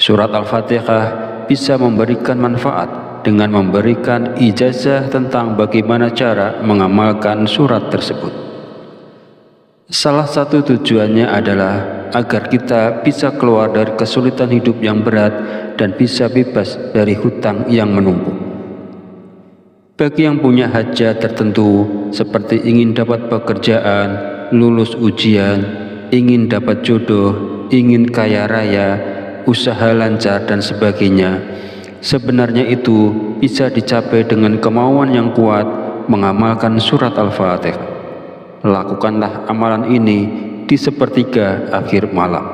Surat Al-Fatihah bisa memberikan manfaat dengan memberikan ijazah tentang bagaimana cara mengamalkan surat tersebut. Salah satu tujuannya adalah agar kita bisa keluar dari kesulitan hidup yang berat dan bisa bebas dari hutang yang menumpuk. Bagi yang punya hajat tertentu seperti ingin dapat pekerjaan, lulus ujian, ingin dapat jodoh, ingin kaya raya, usaha lancar dan sebagainya, sebenarnya itu bisa dicapai dengan kemauan yang kuat mengamalkan surat Al-Fatihah. Lakukanlah amalan ini di sepertiga akhir malam.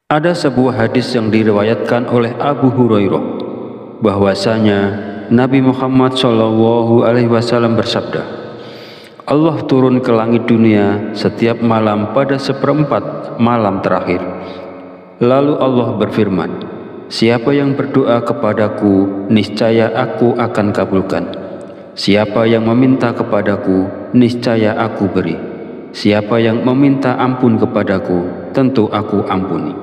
Ada sebuah hadis yang diriwayatkan oleh Abu Hurairah bahwasanya Nabi Muhammad SAW bersabda, Allah turun ke langit dunia setiap malam pada 1/4 malam terakhir. Lalu Allah berfirman, siapa yang berdoa kepadaku, niscaya aku akan kabulkan. Siapa yang meminta kepadaku, niscaya aku beri. Siapa yang meminta ampun kepadaku, tentu aku ampuni.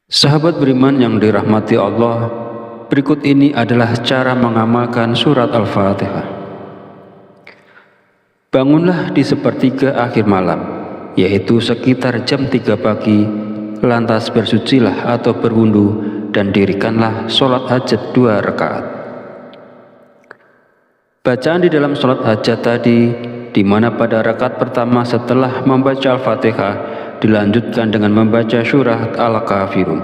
Sahabat beriman yang dirahmati Allah, berikut ini adalah cara mengamalkan surat Al-Fatihah. Bangunlah di sepertiga akhir malam, yaitu sekitar jam 3 pagi, lantas bersucilah atau berwudu dan dirikanlah sholat hajat 2 rakaat. Bacaan di dalam sholat hajat tadi, di mana pada rakaat pertama setelah membaca Al-Fatihah dilanjutkan dengan membaca surat Al-Kafirun.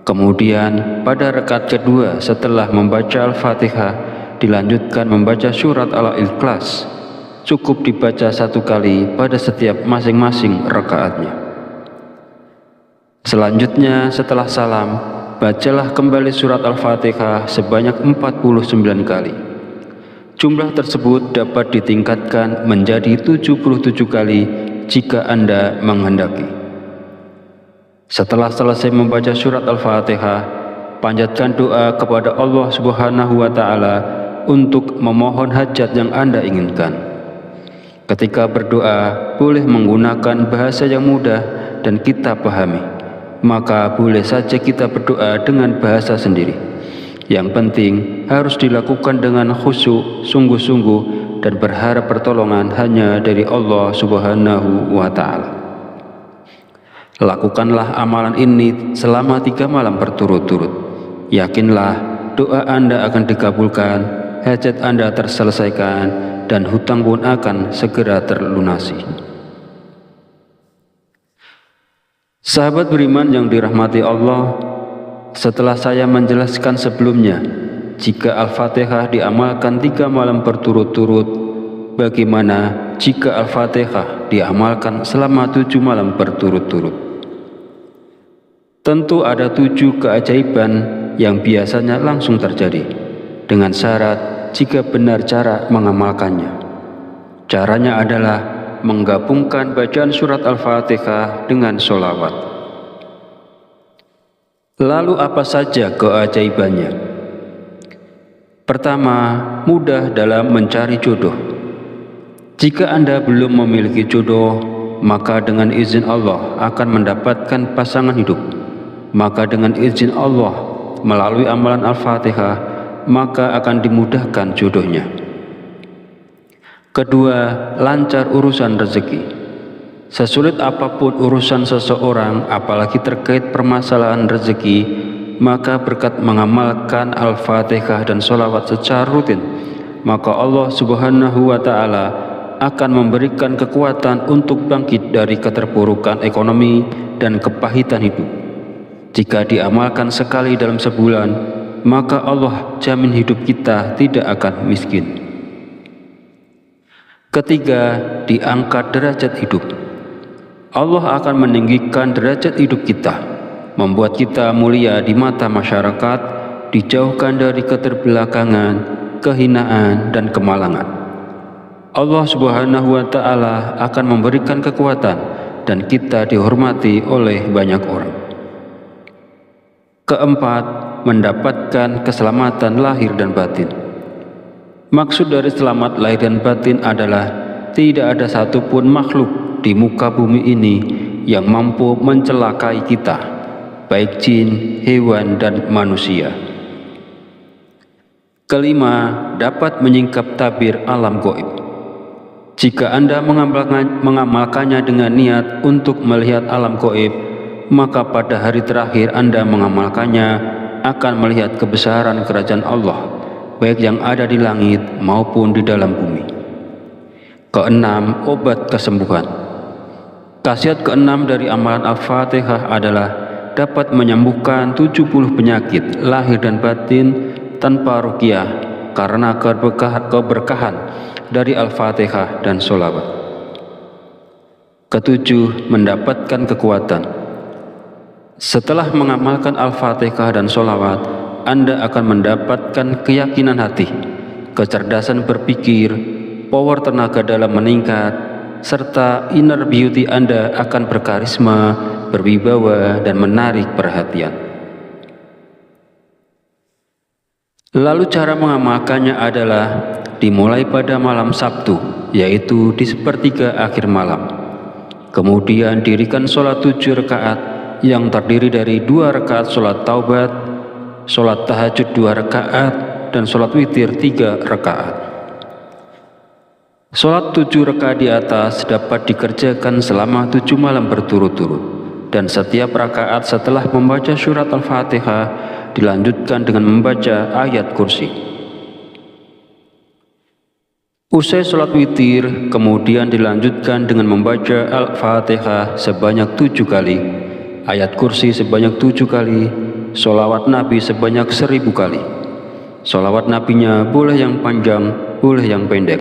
Kemudian pada rakaat kedua setelah membaca Al-Fatihah dilanjutkan membaca surat Al-Ikhlas. Cukup dibaca 1 kali pada setiap masing-masing rakaatnya. Selanjutnya setelah salam, bacalah kembali surat Al-Fatihah sebanyak 49 kali. Jumlah tersebut dapat ditingkatkan menjadi 77 kali jika Anda menghendaki. Setelah selesai membaca surat Al-Fatihah, panjatkan doa kepada Allah Subhanahu wa Ta'ala untuk memohon hajat yang Anda inginkan. Ketika berdoa, boleh menggunakan bahasa yang mudah dan kita pahami. Maka boleh saja kita berdoa dengan bahasa sendiri. Yang penting harus dilakukan dengan khusyuk, sungguh-sungguh, dan berharap pertolongan hanya dari Allah Subhanahu wa Ta'ala. Lakukanlah amalan ini selama 3 malam berturut-turut. Yakinlah doa Anda akan dikabulkan, hajat Anda terselesaikan, dan hutang pun akan segera terlunasi. Sahabat beriman yang dirahmati Allah, setelah saya menjelaskan sebelumnya, jika Al-Fatihah diamalkan 3 malam berturut-turut, bagaimana jika Al-Fatihah diamalkan selama 7 malam berturut-turut? Tentu ada 7 keajaiban yang biasanya langsung terjadi, dengan syarat jika benar cara mengamalkannya. Caranya adalah menggabungkan bacaan surat Al-Fatihah dengan sholawat. Lalu apa saja keajaibannya? Pertama, mudah dalam mencari jodoh. Jika Anda belum memiliki jodoh, maka dengan izin Allah akan mendapatkan pasangan hidup. Maka dengan izin Allah melalui amalan Al-Fatihah, maka akan dimudahkan jodohnya. Kedua, lancar urusan rezeki. Sesulit apapun urusan seseorang, apalagi terkait permasalahan rezeki, maka berkat mengamalkan Al-Fatihah dan sholawat secara rutin, maka Allah Subhanahu wa Ta'ala akan memberikan kekuatan untuk bangkit dari keterpurukan ekonomi dan kepahitan hidup. Jika diamalkan sekali dalam sebulan, maka Allah jamin hidup kita tidak akan miskin. Ketiga, diangkat derajat hidup. Allah akan meninggikan derajat hidup kita, membuat kita mulia di mata masyarakat, dijauhkan dari keterbelakangan, kehinaan, dan kemalangan. Allah Subhanahu wa Ta'ala akan memberikan kekuatan dan kita dihormati oleh banyak orang. Keempat, mendapatkan keselamatan lahir dan batin. Maksud dari selamat lahir dan batin adalah tidak ada satupun makhluk di muka bumi ini yang mampu mencelakai kita, baik jin, hewan, dan manusia. Kelima, dapat menyingkap tabir alam gaib. Jika Anda mengamalkannya dengan niat untuk melihat alam gaib, maka pada hari terakhir Anda mengamalkannya akan melihat kebesaran kerajaan Allah, baik yang ada di langit maupun di dalam bumi. Keenam, obat kesembuhan. Khasiat keenam dari amalan Al-Fatihah adalah dapat menyembuhkan 70 penyakit lahir dan batin tanpa ruqyah karena keberkahan dari Al-Fatihah dan sholawat. Ketujuh, mendapatkan kekuatan. Setelah mengamalkan Al-Fatihah dan sholawat, Anda akan mendapatkan keyakinan hati, kecerdasan berpikir, power tenaga dalam meningkat, serta inner beauty Anda akan berkarisma, berwibawa, dan menarik perhatian. Lalu cara mengamalkannya adalah dimulai pada malam Sabtu, yaitu di sepertiga akhir malam. Kemudian dirikan sholat 7 rakaat yang terdiri dari 2 rakaat sholat taubat, sholat tahajud 2 rakaat, dan sholat witir 3 rakaat. Sholat 7 rakaat di atas dapat dikerjakan selama 7 malam berturut-turut, dan setiap rakaat setelah membaca surat Al-Fatihah dilanjutkan dengan membaca ayat kursi. Usai sholat witir, kemudian dilanjutkan dengan membaca Al-Fatihah sebanyak 7 kali, ayat kursi sebanyak 7 kali, sholawat Nabi sebanyak 1000 kali. Sholawat Nabinya boleh yang panjang, boleh yang pendek,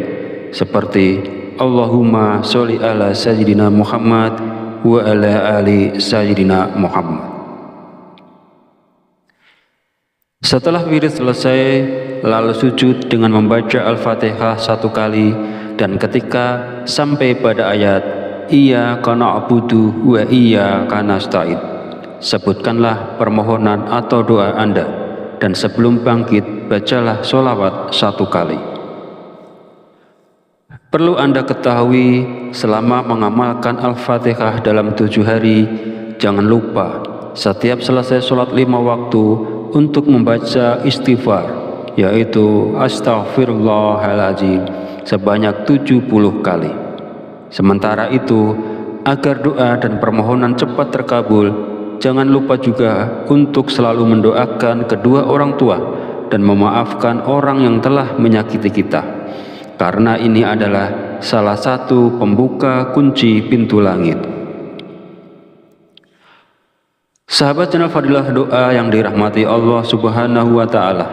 seperti Allahumma sholli ala sayyidina Muhammad wa ala ali sayyidina Muhammad. Setelah wirid selesai, lalu sujud dengan membaca Al-Fatihah 1 kali, dan ketika sampai pada ayat Iyyaka na'budu wa iyyaka nasta'in, sebutkanlah permohonan atau doa Anda, dan sebelum bangkit bacalah sholawat 1 kali. Perlu Anda ketahui, selama mengamalkan Al-Fatihah dalam 7 hari, jangan lupa setiap selesai sholat 5 waktu untuk membaca istighfar, yaitu Astaghfirullahaladzim sebanyak 70 kali. Sementara itu, agar doa dan permohonan cepat terkabul, jangan lupa juga untuk selalu mendoakan kedua orang tua dan memaafkan orang yang telah menyakiti kita, karena ini adalah salah satu pembuka kunci pintu langit. Sahabat channel Fadilah Doa yang dirahmati Allah Subhanahu wa Ta'ala,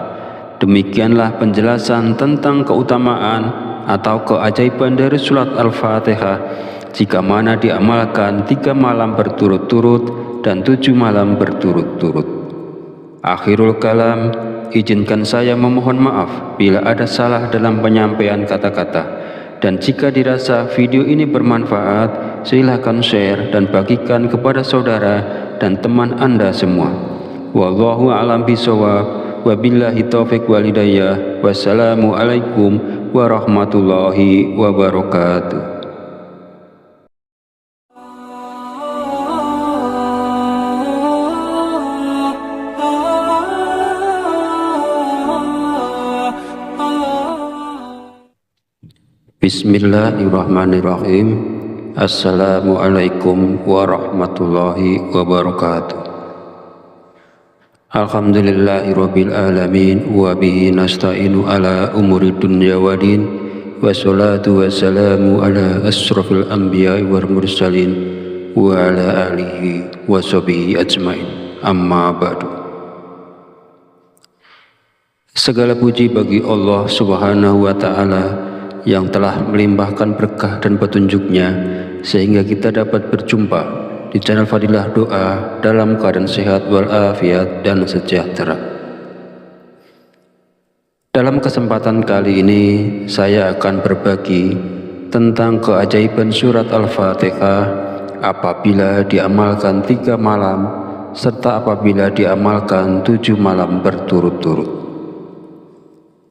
demikianlah penjelasan tentang keutamaan atau keajaiban dari surat Al-Fatihah jika mana diamalkan 3 malam berturut-turut dan 7 malam berturut-turut. Akhirul kalam, izinkan saya memohon maaf bila ada salah dalam penyampaian kata-kata, dan jika dirasa video ini bermanfaat, silakan share dan bagikan kepada saudara dan teman Anda semua. Wallahu a'lam bishawab. Wabillahi taufiq wal hidayah. Wassalamualaikum warahmatullahi wabarakatuh. Bismillahirrahmanirrahim. Assalamualaikum warahmatullahi wabarakatuh. Alhamdulillahirabbil alamin wa bihi nasta'inu ala umuri dunya waddin, wassalatu wassalamu ala asrofil anbiya'i wal mursalin wa ala alihi wa sahbihi ajmain, amma ba'du. Segala puji bagi Allah Subhanahu wa Ta'ala yang telah melimpahkan berkah dan petunjuknya sehingga kita dapat berjumpa di channel Fadilah Doa dalam keadaan sehat walafiat dan sejahtera. Dalam kesempatan kali ini saya akan berbagi tentang keajaiban surat Al-Fatihah apabila diamalkan 3 malam serta apabila diamalkan 7 malam berturut-turut.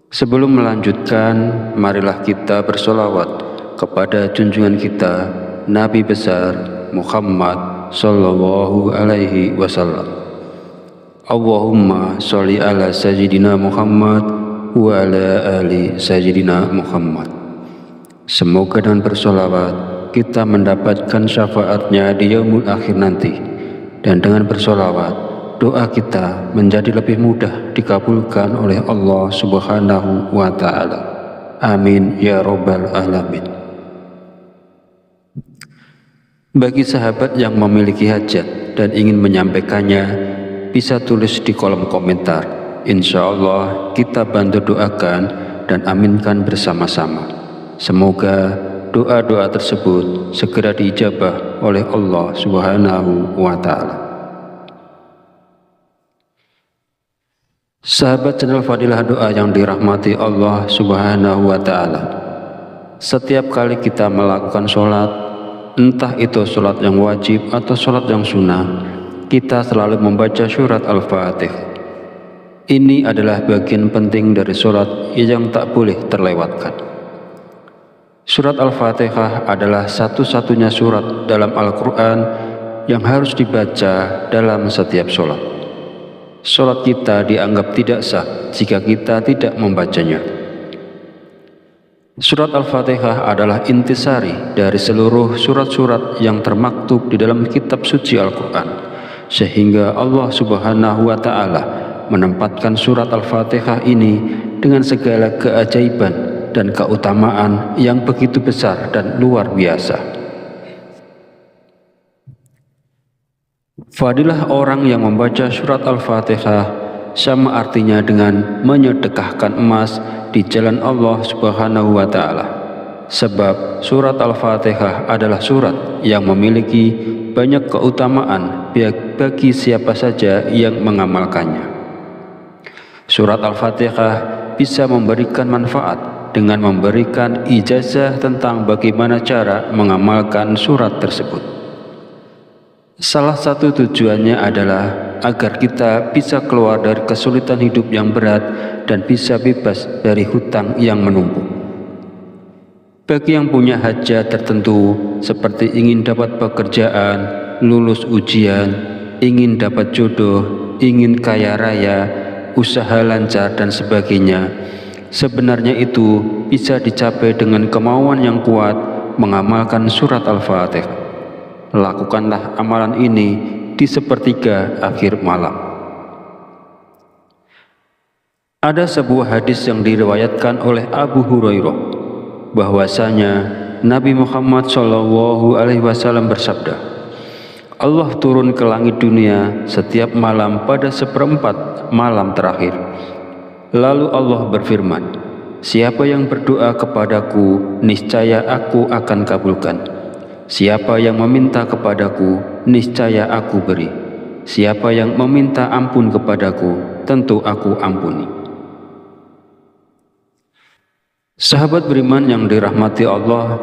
Sebelum melanjutkan, marilah kita bersolawat kepada junjungan kita Nabi besar Muhammad sallallahu alaihi wasallam. Allahumma sholli ala sayyidina Muhammad wa ala ali sayyidina Muhammad. Semoga dengan bersolawat kita mendapatkan syafaatnya di yaumul akhir nanti, dan dengan bersolawat doa kita menjadi lebih mudah dikabulkan oleh Allah Subhanahu wa Ta'ala. Amin ya rabbal alamin. Bagi sahabat yang memiliki hajat dan ingin menyampaikannya, bisa tulis di kolom komentar. Insya Allah kita bantu doakan dan aminkan bersama-sama. Semoga doa-doa tersebut segera diijabah oleh Allah Subhanahu wa Ta'ala. Sahabat channel Fadilah Doa yang dirahmati Allah Subhanahu wa Ta'ala, setiap kali kita melakukan sholat, entah itu sholat yang wajib atau sholat yang sunnah, kita selalu membaca surat Al-Fatihah. Ini adalah bagian penting dari sholat yang tak boleh terlewatkan. Surat Al-Fatihah adalah satu-satunya surat dalam Al-Quran yang harus dibaca dalam setiap sholat. Sholat kita dianggap tidak sah jika kita tidak membacanya. Surat Al-Fatihah adalah intisari dari seluruh surat-surat yang termaktub di dalam kitab suci Al-Quran, sehingga Allah Subhanahu wa Ta'ala menempatkan surat Al-Fatihah ini dengan segala keajaiban dan keutamaan yang begitu besar dan luar biasa. Fadilah orang yang membaca surat Al-Fatihah sama artinya dengan menyedekahkan emas di jalan Allah Subhanahu wa Ta'ala. Sebab surat Al-Fatihah adalah surat yang memiliki banyak keutamaan bagi siapa saja yang mengamalkannya. Surat Al-Fatihah bisa memberikan manfaat dengan memberikan ijazah tentang bagaimana cara mengamalkan surat tersebut. Salah satu tujuannya adalah agar kita bisa keluar dari kesulitan hidup yang berat dan bisa bebas dari hutang yang menumpuk. Bagi yang punya hajat tertentu seperti ingin dapat pekerjaan, lulus ujian, ingin dapat jodoh, ingin kaya raya, usaha lancar dan sebagainya, sebenarnya itu bisa dicapai dengan kemauan yang kuat mengamalkan surat Al-Fatihah. Lakukanlah amalan ini di sepertiga akhir malam. Ada sebuah hadis yang diriwayatkan oleh Abu Hurairah bahwasanya Nabi Muhammad SAW bersabda, Allah turun ke langit dunia setiap malam pada seperempat malam terakhir. Lalu Allah berfirman, siapa yang berdoa kepadaku, niscaya aku akan kabulkan. Siapa yang meminta kepadaku, niscaya aku beri. Siapa yang meminta ampun kepadaku, tentu aku ampuni. Sahabat beriman yang dirahmati Allah,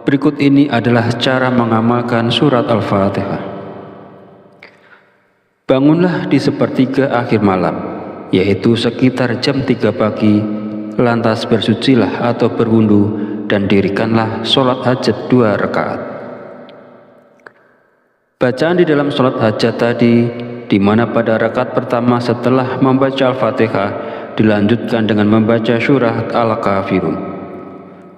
berikut ini adalah cara mengamalkan surat Al-Fatihah. Bangunlah di sepertiga akhir malam, yaitu sekitar jam 3 pagi, lantas bersucilah atau berwudu dan dirikanlah sholat hajat 2 rakaat. Bacaan di dalam sholat hajat tadi, di mana pada rakaat pertama setelah membaca Al-Fatihah dilanjutkan dengan membaca surat Al-Kafirun.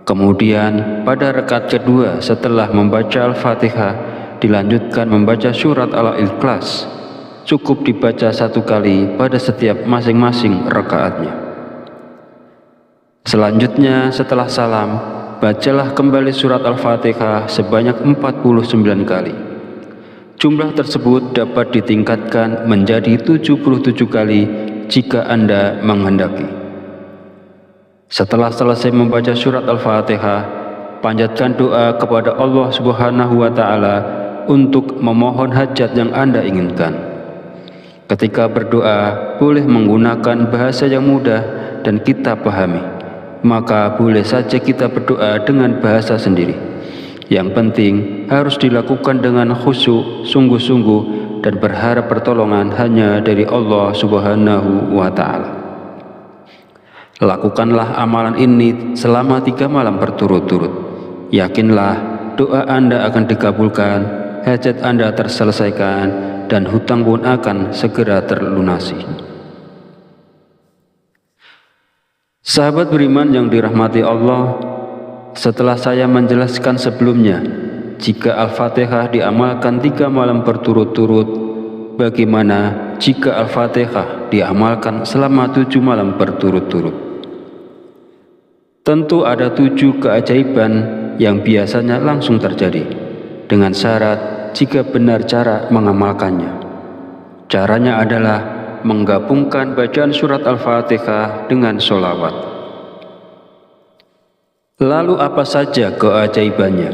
Kemudian pada rakaat kedua setelah membaca Al-Fatihah dilanjutkan membaca surat Al-Ikhlas. Cukup dibaca 1 kali pada setiap masing-masing rakaatnya. Selanjutnya setelah salam, bacalah kembali surat Al-Fatihah sebanyak 49 kali. Jumlah tersebut dapat ditingkatkan menjadi 77 kali jika Anda menghendaki. Setelah selesai membaca surat Al-Fatihah, panjatkan doa kepada Allah Subhanahu wa Ta'ala untuk memohon hajat yang Anda inginkan. Ketika berdoa, boleh menggunakan bahasa yang mudah dan kita pahami. Maka boleh saja kita berdoa dengan bahasa sendiri. Yang penting harus dilakukan dengan khusyuk, sungguh-sungguh dan berharap pertolongan hanya dari Allah Subhanahu wa Ta'ala. Lakukanlah amalan ini selama 3 malam berturut-turut. Yakinlah doa Anda akan dikabulkan, hajat Anda terselesaikan, dan hutang pun akan segera terlunasi. Sahabat beriman yang dirahmati Allah, setelah saya menjelaskan sebelumnya, jika Al-Fatihah diamalkan 3 malam berturut-turut, bagaimana jika Al-Fatihah diamalkan selama 7 malam berturut-turut? Tentu ada 7 keajaiban yang biasanya langsung terjadi, dengan syarat jika benar cara mengamalkannya. Caranya adalah menggabungkan bacaan surat Al-Fatihah dengan sholawat. Lalu apa saja keajaibannya?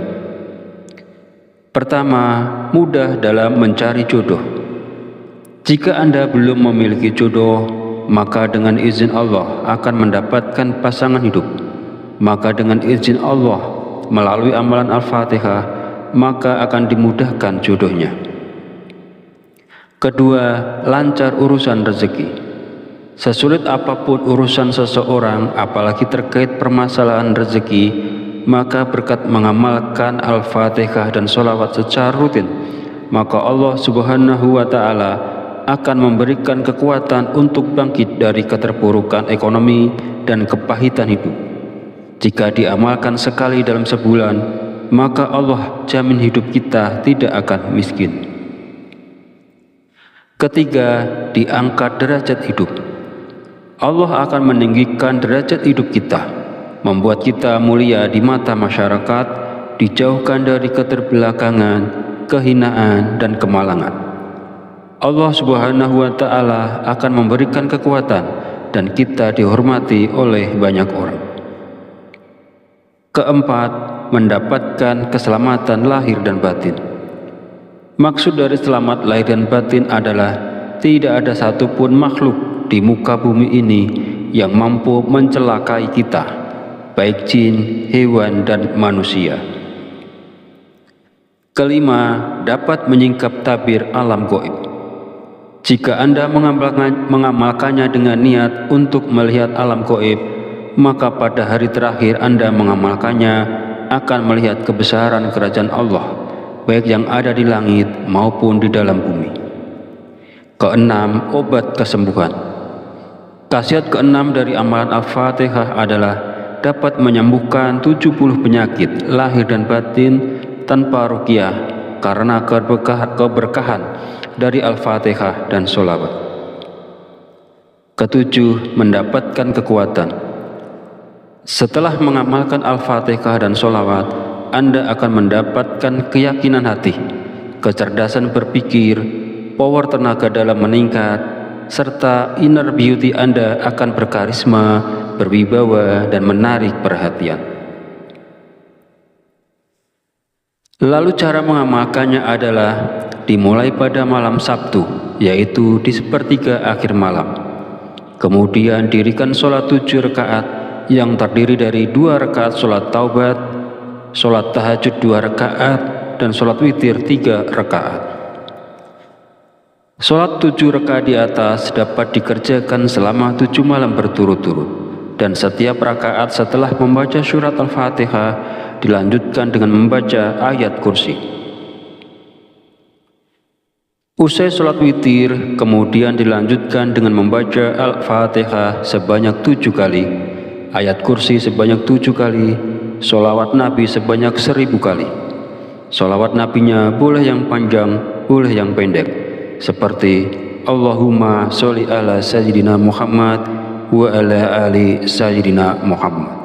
Pertama, mudah dalam mencari jodoh. Jika Anda belum memiliki jodoh, maka dengan izin Allah akan mendapatkan pasangan hidup. Maka dengan izin Allah melalui amalan Al-Fatihah, maka akan dimudahkan jodohnya. Kedua, lancar urusan rezeki. Sesulit apapun urusan seseorang, apalagi terkait permasalahan rezeki, maka berkat mengamalkan Al-Fatihah dan sholawat secara rutin, maka Allah Subhanahu wa Ta'ala akan memberikan kekuatan untuk bangkit dari keterpurukan ekonomi dan kepahitan hidup. Jika diamalkan sekali dalam sebulan, maka Allah jamin hidup kita tidak akan miskin. Ketiga, diangkat derajat hidup. Allah akan meninggikan derajat hidup kita, membuat kita mulia di mata masyarakat, dijauhkan dari keterbelakangan, kehinaan, dan kemalangan. Allah Subhanahu wa Ta'ala akan memberikan kekuatan dan kita dihormati oleh banyak orang. Keempat, mendapatkan keselamatan lahir dan batin. Maksud dari selamat lahir dan batin adalah tidak ada satupun makhluk di muka bumi ini yang mampu mencelakai kita, baik jin, hewan, dan manusia. Kelima, dapat menyingkap tabir alam gaib. Jika Anda mengamalkannya dengan niat untuk melihat alam gaib, maka pada hari terakhir Anda mengamalkannya akan melihat kebesaran kerajaan Allah, baik yang ada di langit maupun di dalam bumi. Keenam, obat kesembuhan. Khasiat keenam dari amalan Al-Fatihah adalah dapat menyembuhkan 70 penyakit lahir dan batin tanpa ruqyah karena keberkahan dari Al-Fatihah dan sholawat. Ketujuh, mendapatkan kekuatan. Setelah mengamalkan Al-Fatihah dan sholawat, Anda akan mendapatkan keyakinan hati, kecerdasan berpikir, power tenaga dalam meningkat, serta inner beauty Anda akan berkarisma, berwibawa, dan menarik perhatian. Lalu cara mengamalkannya adalah dimulai pada malam Sabtu, yaitu di sepertiga akhir malam. Kemudian dirikan sholat 7 rakaat yang terdiri dari 2 rakaat sholat taubat, sholat tahajud 2 rakaat, dan sholat witir 3 rakaat. Sholat 7 rakaat di atas dapat dikerjakan selama 7 malam berturut-turut, dan setiap rakaat setelah membaca surat Al-Fatihah dilanjutkan dengan membaca ayat kursi. Usai sholat witir, kemudian dilanjutkan dengan membaca Al-Fatihah sebanyak 7 kali, ayat kursi sebanyak 7 kali, sholawat Nabi sebanyak 1000 kali. Sholawat Nabinya boleh yang panjang, boleh yang pendek, seperti Allahumma sholli ala Sayyidina Muhammad wa ala ali Sayyidina Muhammad.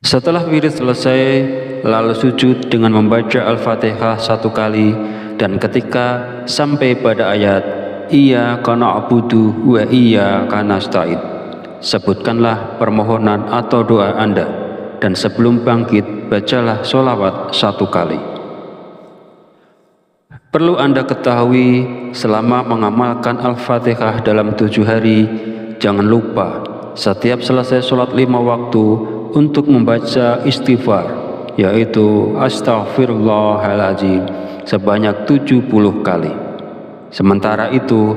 Setelah wirid selesai, lalu sujud dengan membaca Al-Fatihah 1 kali, dan ketika sampai pada ayat Iyyaka na'budu wa iyyaka nasta'in, sebutkanlah permohonan atau doa Anda, dan sebelum bangkit bacalah sholawat 1 kali. Perlu Anda ketahui, selama mengamalkan Al-Fatihah dalam 7 hari, jangan lupa setiap selesai sholat 5 waktu untuk membaca istighfar, yaitu Astaghfirullahaladzim sebanyak 70 kali. Sementara itu,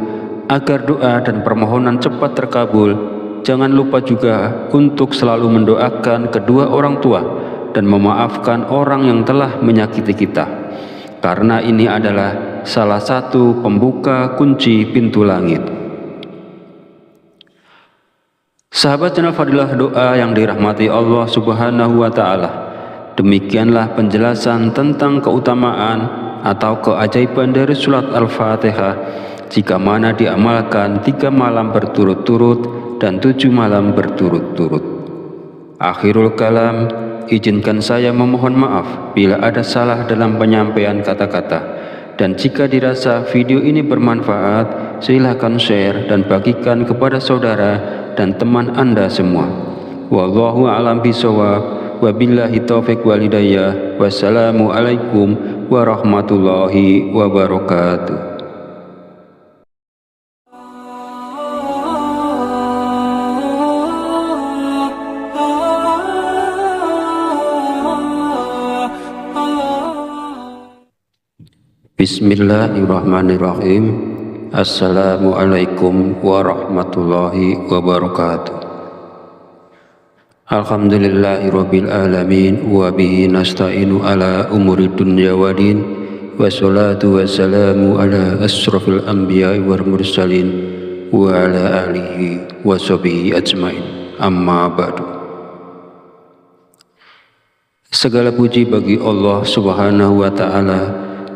agar doa dan permohonan cepat terkabul, jangan lupa juga untuk selalu mendoakan kedua orang tua dan memaafkan orang yang telah menyakiti kita, karena ini adalah salah satu pembuka kunci pintu langit. Sahabat channel Fadilah Doa yang dirahmati Allah Subhanahu wa Ta'ala, demikianlah penjelasan tentang keutamaan atau keajaiban dari surat Al-Fatihah jika mana diamalkan 3 malam berturut-turut dan 7 malam berturut-turut. Akhirul kalam, izinkan saya memohon maaf bila ada salah dalam penyampaian kata-kata, dan jika dirasa video ini bermanfaat, silakan share dan bagikan kepada saudara dan teman Anda semua. Wallahu a'lam bishawab. Wabillahi taufiq wal hidayah. Wassalamu alaikum warahmatullahi wabarakatuh. Bismillahirrahmanirrahim. Assalamualaikum warahmatullahi wabarakatuh. Alhamdulillahirabbil alamin wa bihi nasta'inu ala umuri dunya waddin, wassalatu wassalamu ala asrofil anbiya'i wal mursalin wa ala alihi wa sahbihi ajmain. Amma ba'du. Segala puji bagi Allah Subhanahu wa Ta'ala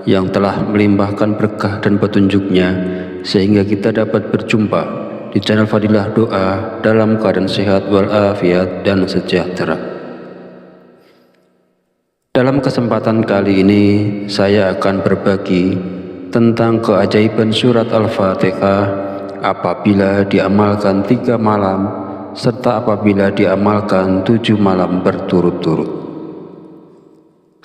yang telah melimpahkan berkah dan petunjuknya sehingga kita dapat berjumpa di channel Fadilah Doa dalam keadaan sehat walafiat dan sejahtera. Dalam kesempatan kali ini, saya akan berbagi tentang keajaiban surat Al-Fatihah apabila diamalkan 3 malam, serta apabila diamalkan 7 malam berturut-turut.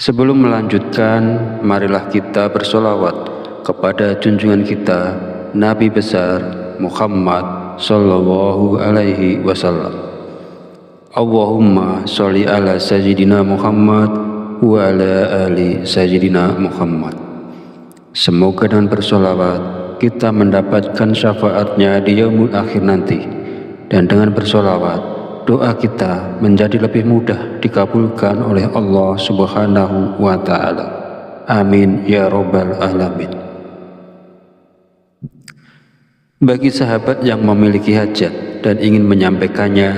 Sebelum melanjutkan, marilah kita bersolawat kepada junjungan kita, Nabi besar Muhammad Sallallahu Alaihi Wasallam. Allahumma sholli ala Sayyidina Muhammad wa ala ali Sayyidina Muhammad. Semoga dengan bersolawat kita mendapatkan syafaatnya di yaumul akhir nanti, dan dengan bersolawat doa kita menjadi lebih mudah dikabulkan oleh Allah Subhanahu wa Ta'ala. Amin ya Rabbal Alamin. Bagi sahabat yang memiliki hajat dan ingin menyampaikannya,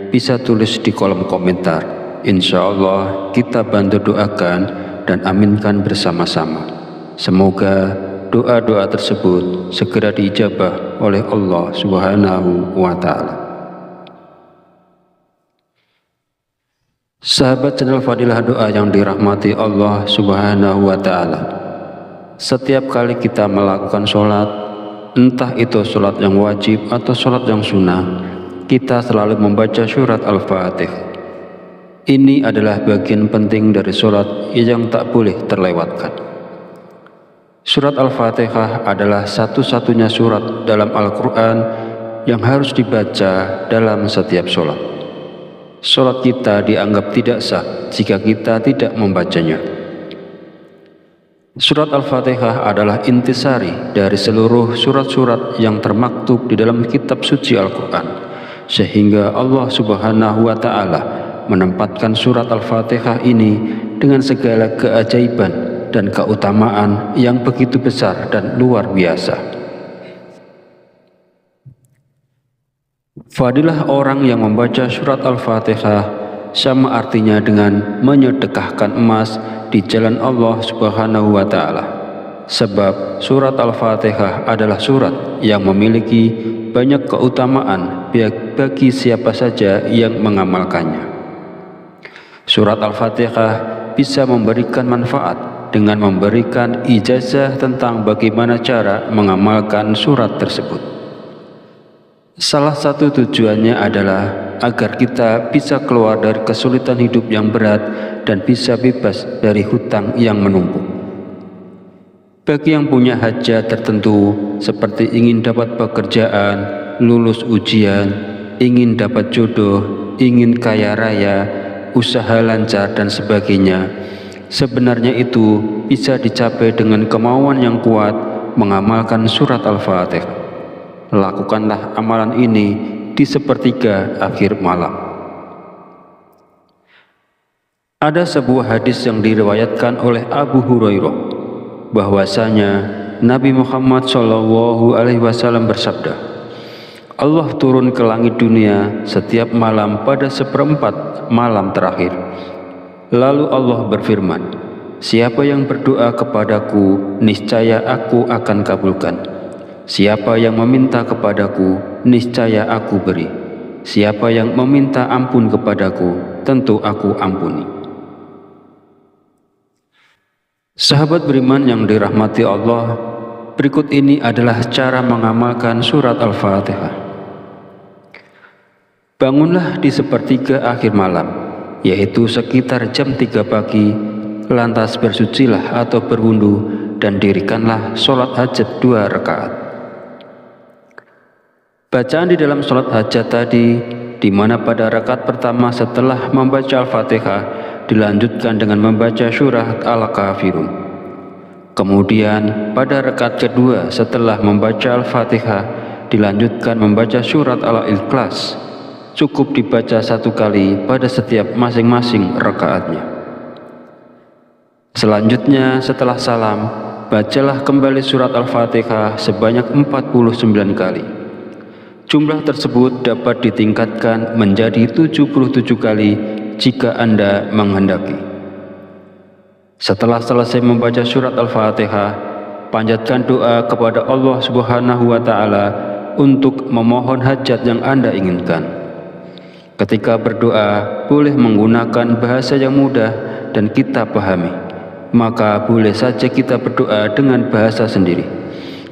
bisa tulis di kolom komentar. Insya Allah kita bantu doakan dan aminkan bersama-sama. Semoga doa-doa tersebut segera diijabah oleh Allah Subhanahu wa Ta'ala. Sahabat channel Fadilah Doa yang dirahmati Allah Subhanahu wa Ta'ala, setiap kali kita melakukan sholat, entah itu sholat yang wajib atau sholat yang sunnah, kita selalu membaca surat Al-Fatihah. Ini adalah bagian penting dari sholat yang tak boleh terlewatkan. Surat Al-Fatihah adalah satu-satunya surat dalam Al-Quran yang harus dibaca dalam setiap sholat. Sholat kita dianggap tidak sah jika kita tidak membacanya. Surat Al-Fatihah adalah intisari dari seluruh surat-surat yang termaktub di dalam kitab suci Al-Quran, sehingga Allah Subhanahu wa Ta'ala menempatkan surat Al-Fatihah ini dengan segala keajaiban dan keutamaan yang begitu besar dan luar biasa. Fadilah orang yang membaca surat Al-Fatihah sama artinya dengan menyedekahkan emas di jalan Allah Subhanahu wa Ta'ala. Sebab surat Al-Fatihah adalah surat yang memiliki banyak keutamaan bagi siapa saja yang mengamalkannya. Surat Al-Fatihah bisa memberikan manfaat dengan memberikan ijazah tentang bagaimana cara mengamalkan surat tersebut. Salah satu tujuannya adalah agar kita bisa keluar dari kesulitan hidup yang berat dan bisa bebas dari hutang yang menumpuk. Bagi yang punya hajat tertentu seperti ingin dapat pekerjaan, lulus ujian, ingin dapat jodoh, ingin kaya raya, usaha lancar dan sebagainya, sebenarnya itu bisa dicapai dengan kemauan yang kuat mengamalkan surat Al-Fatihah. Lakukanlah amalan ini di sepertiga akhir malam. Ada sebuah hadis yang diriwayatkan oleh Abu Hurairah bahwasanya Nabi Muhammad SAW bersabda, Allah turun ke langit dunia setiap malam pada seperempat malam terakhir. Lalu Allah berfirman, siapa yang berdoa kepadaku, niscaya aku akan kabulkan. Siapa yang meminta kepadaku, niscaya aku beri. Siapa yang meminta ampun kepadaku, tentu aku ampuni. Sahabat beriman yang dirahmati Allah, berikut ini adalah cara mengamalkan surat Al-Fatihah. Bangunlah di sepertiga akhir malam, yaitu sekitar jam 3 pagi, lantas bersucilah atau berwudu dan dirikanlah sholat hajat 2 rakaat. Bacaan di dalam sholat hajat tadi, di mana pada rakaat pertama setelah membaca Al-Fatihah dilanjutkan dengan membaca surat Al-Kafirun. Kemudian pada rakaat kedua setelah membaca Al-Fatihah dilanjutkan membaca surat Al-Ikhlas. Cukup dibaca 1 kali pada setiap masing-masing rakaatnya. Selanjutnya setelah salam, bacalah kembali surat Al-Fatihah sebanyak 49 kali. Jumlah tersebut dapat ditingkatkan menjadi 77 kali jika Anda menghendaki. Setelah selesai membaca surat Al-Fatihah, panjatkan doa kepada Allah Subhanahu wa Ta'ala untuk memohon hajat yang Anda inginkan. Ketika berdoa, boleh menggunakan bahasa yang mudah dan kita pahami, maka boleh saja kita berdoa dengan bahasa sendiri.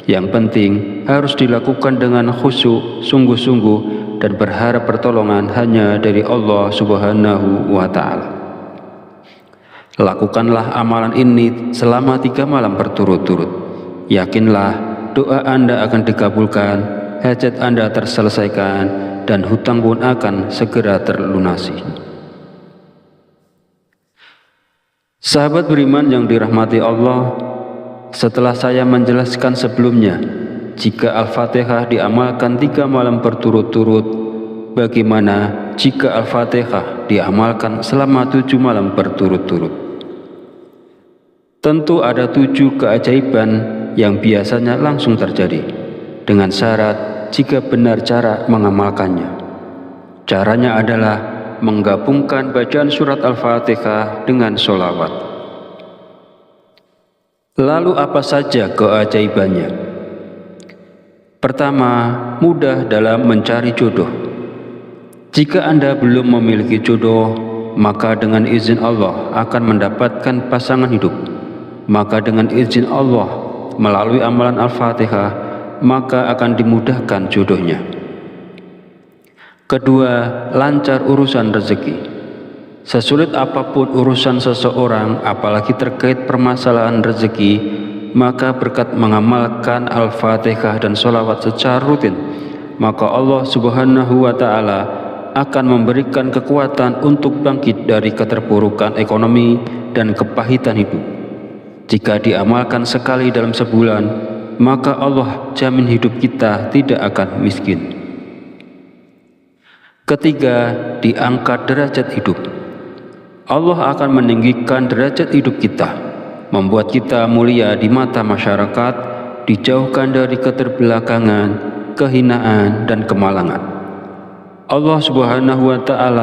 Yang penting harus dilakukan dengan khusyuk, sungguh-sungguh, dan berharap pertolongan hanya dari Allah Subhanahu wa Ta'ala. Lakukanlah amalan ini selama 3 malam berturut-turut. Yakinlah doa Anda akan dikabulkan, hajat Anda terselesaikan, dan hutang pun akan segera terlunasi. Sahabat beriman yang dirahmati Allah, setelah saya menjelaskan sebelumnya, jika Al-Fatihah diamalkan 3 malam berturut-turut, bagaimana jika Al-Fatihah diamalkan selama 7 malam berturut-turut? Tentu ada 7 keajaiban yang biasanya langsung terjadi, dengan syarat jika benar cara mengamalkannya. Caranya adalah menggabungkan bacaan surat Al-Fatihah dengan sholawat. Lalu apa saja keajaibannya? Pertama, mudah dalam mencari jodoh. Jika Anda belum memiliki jodoh, maka dengan izin Allah akan mendapatkan pasangan hidup. Maka dengan izin Allah melalui amalan Al-Fatihah, maka akan dimudahkan jodohnya. Kedua, lancar urusan rezeki. Sesulit apapun urusan seseorang, apalagi terkait permasalahan rezeki, maka berkat mengamalkan Al-Fatihah dan sholawat secara rutin, maka Allah Subhanahu wa Ta'ala akan memberikan kekuatan untuk bangkit dari keterpurukan ekonomi dan kepahitan hidup. Jika diamalkan sekali dalam sebulan, maka Allah jamin hidup kita tidak akan miskin. Ketiga, diangkat derajat hidup. Allah akan meninggikan derajat hidup kita, membuat kita mulia di mata masyarakat, dijauhkan dari keterbelakangan, kehinaan, dan kemalangan. Allah Subhanahu wa Ta'ala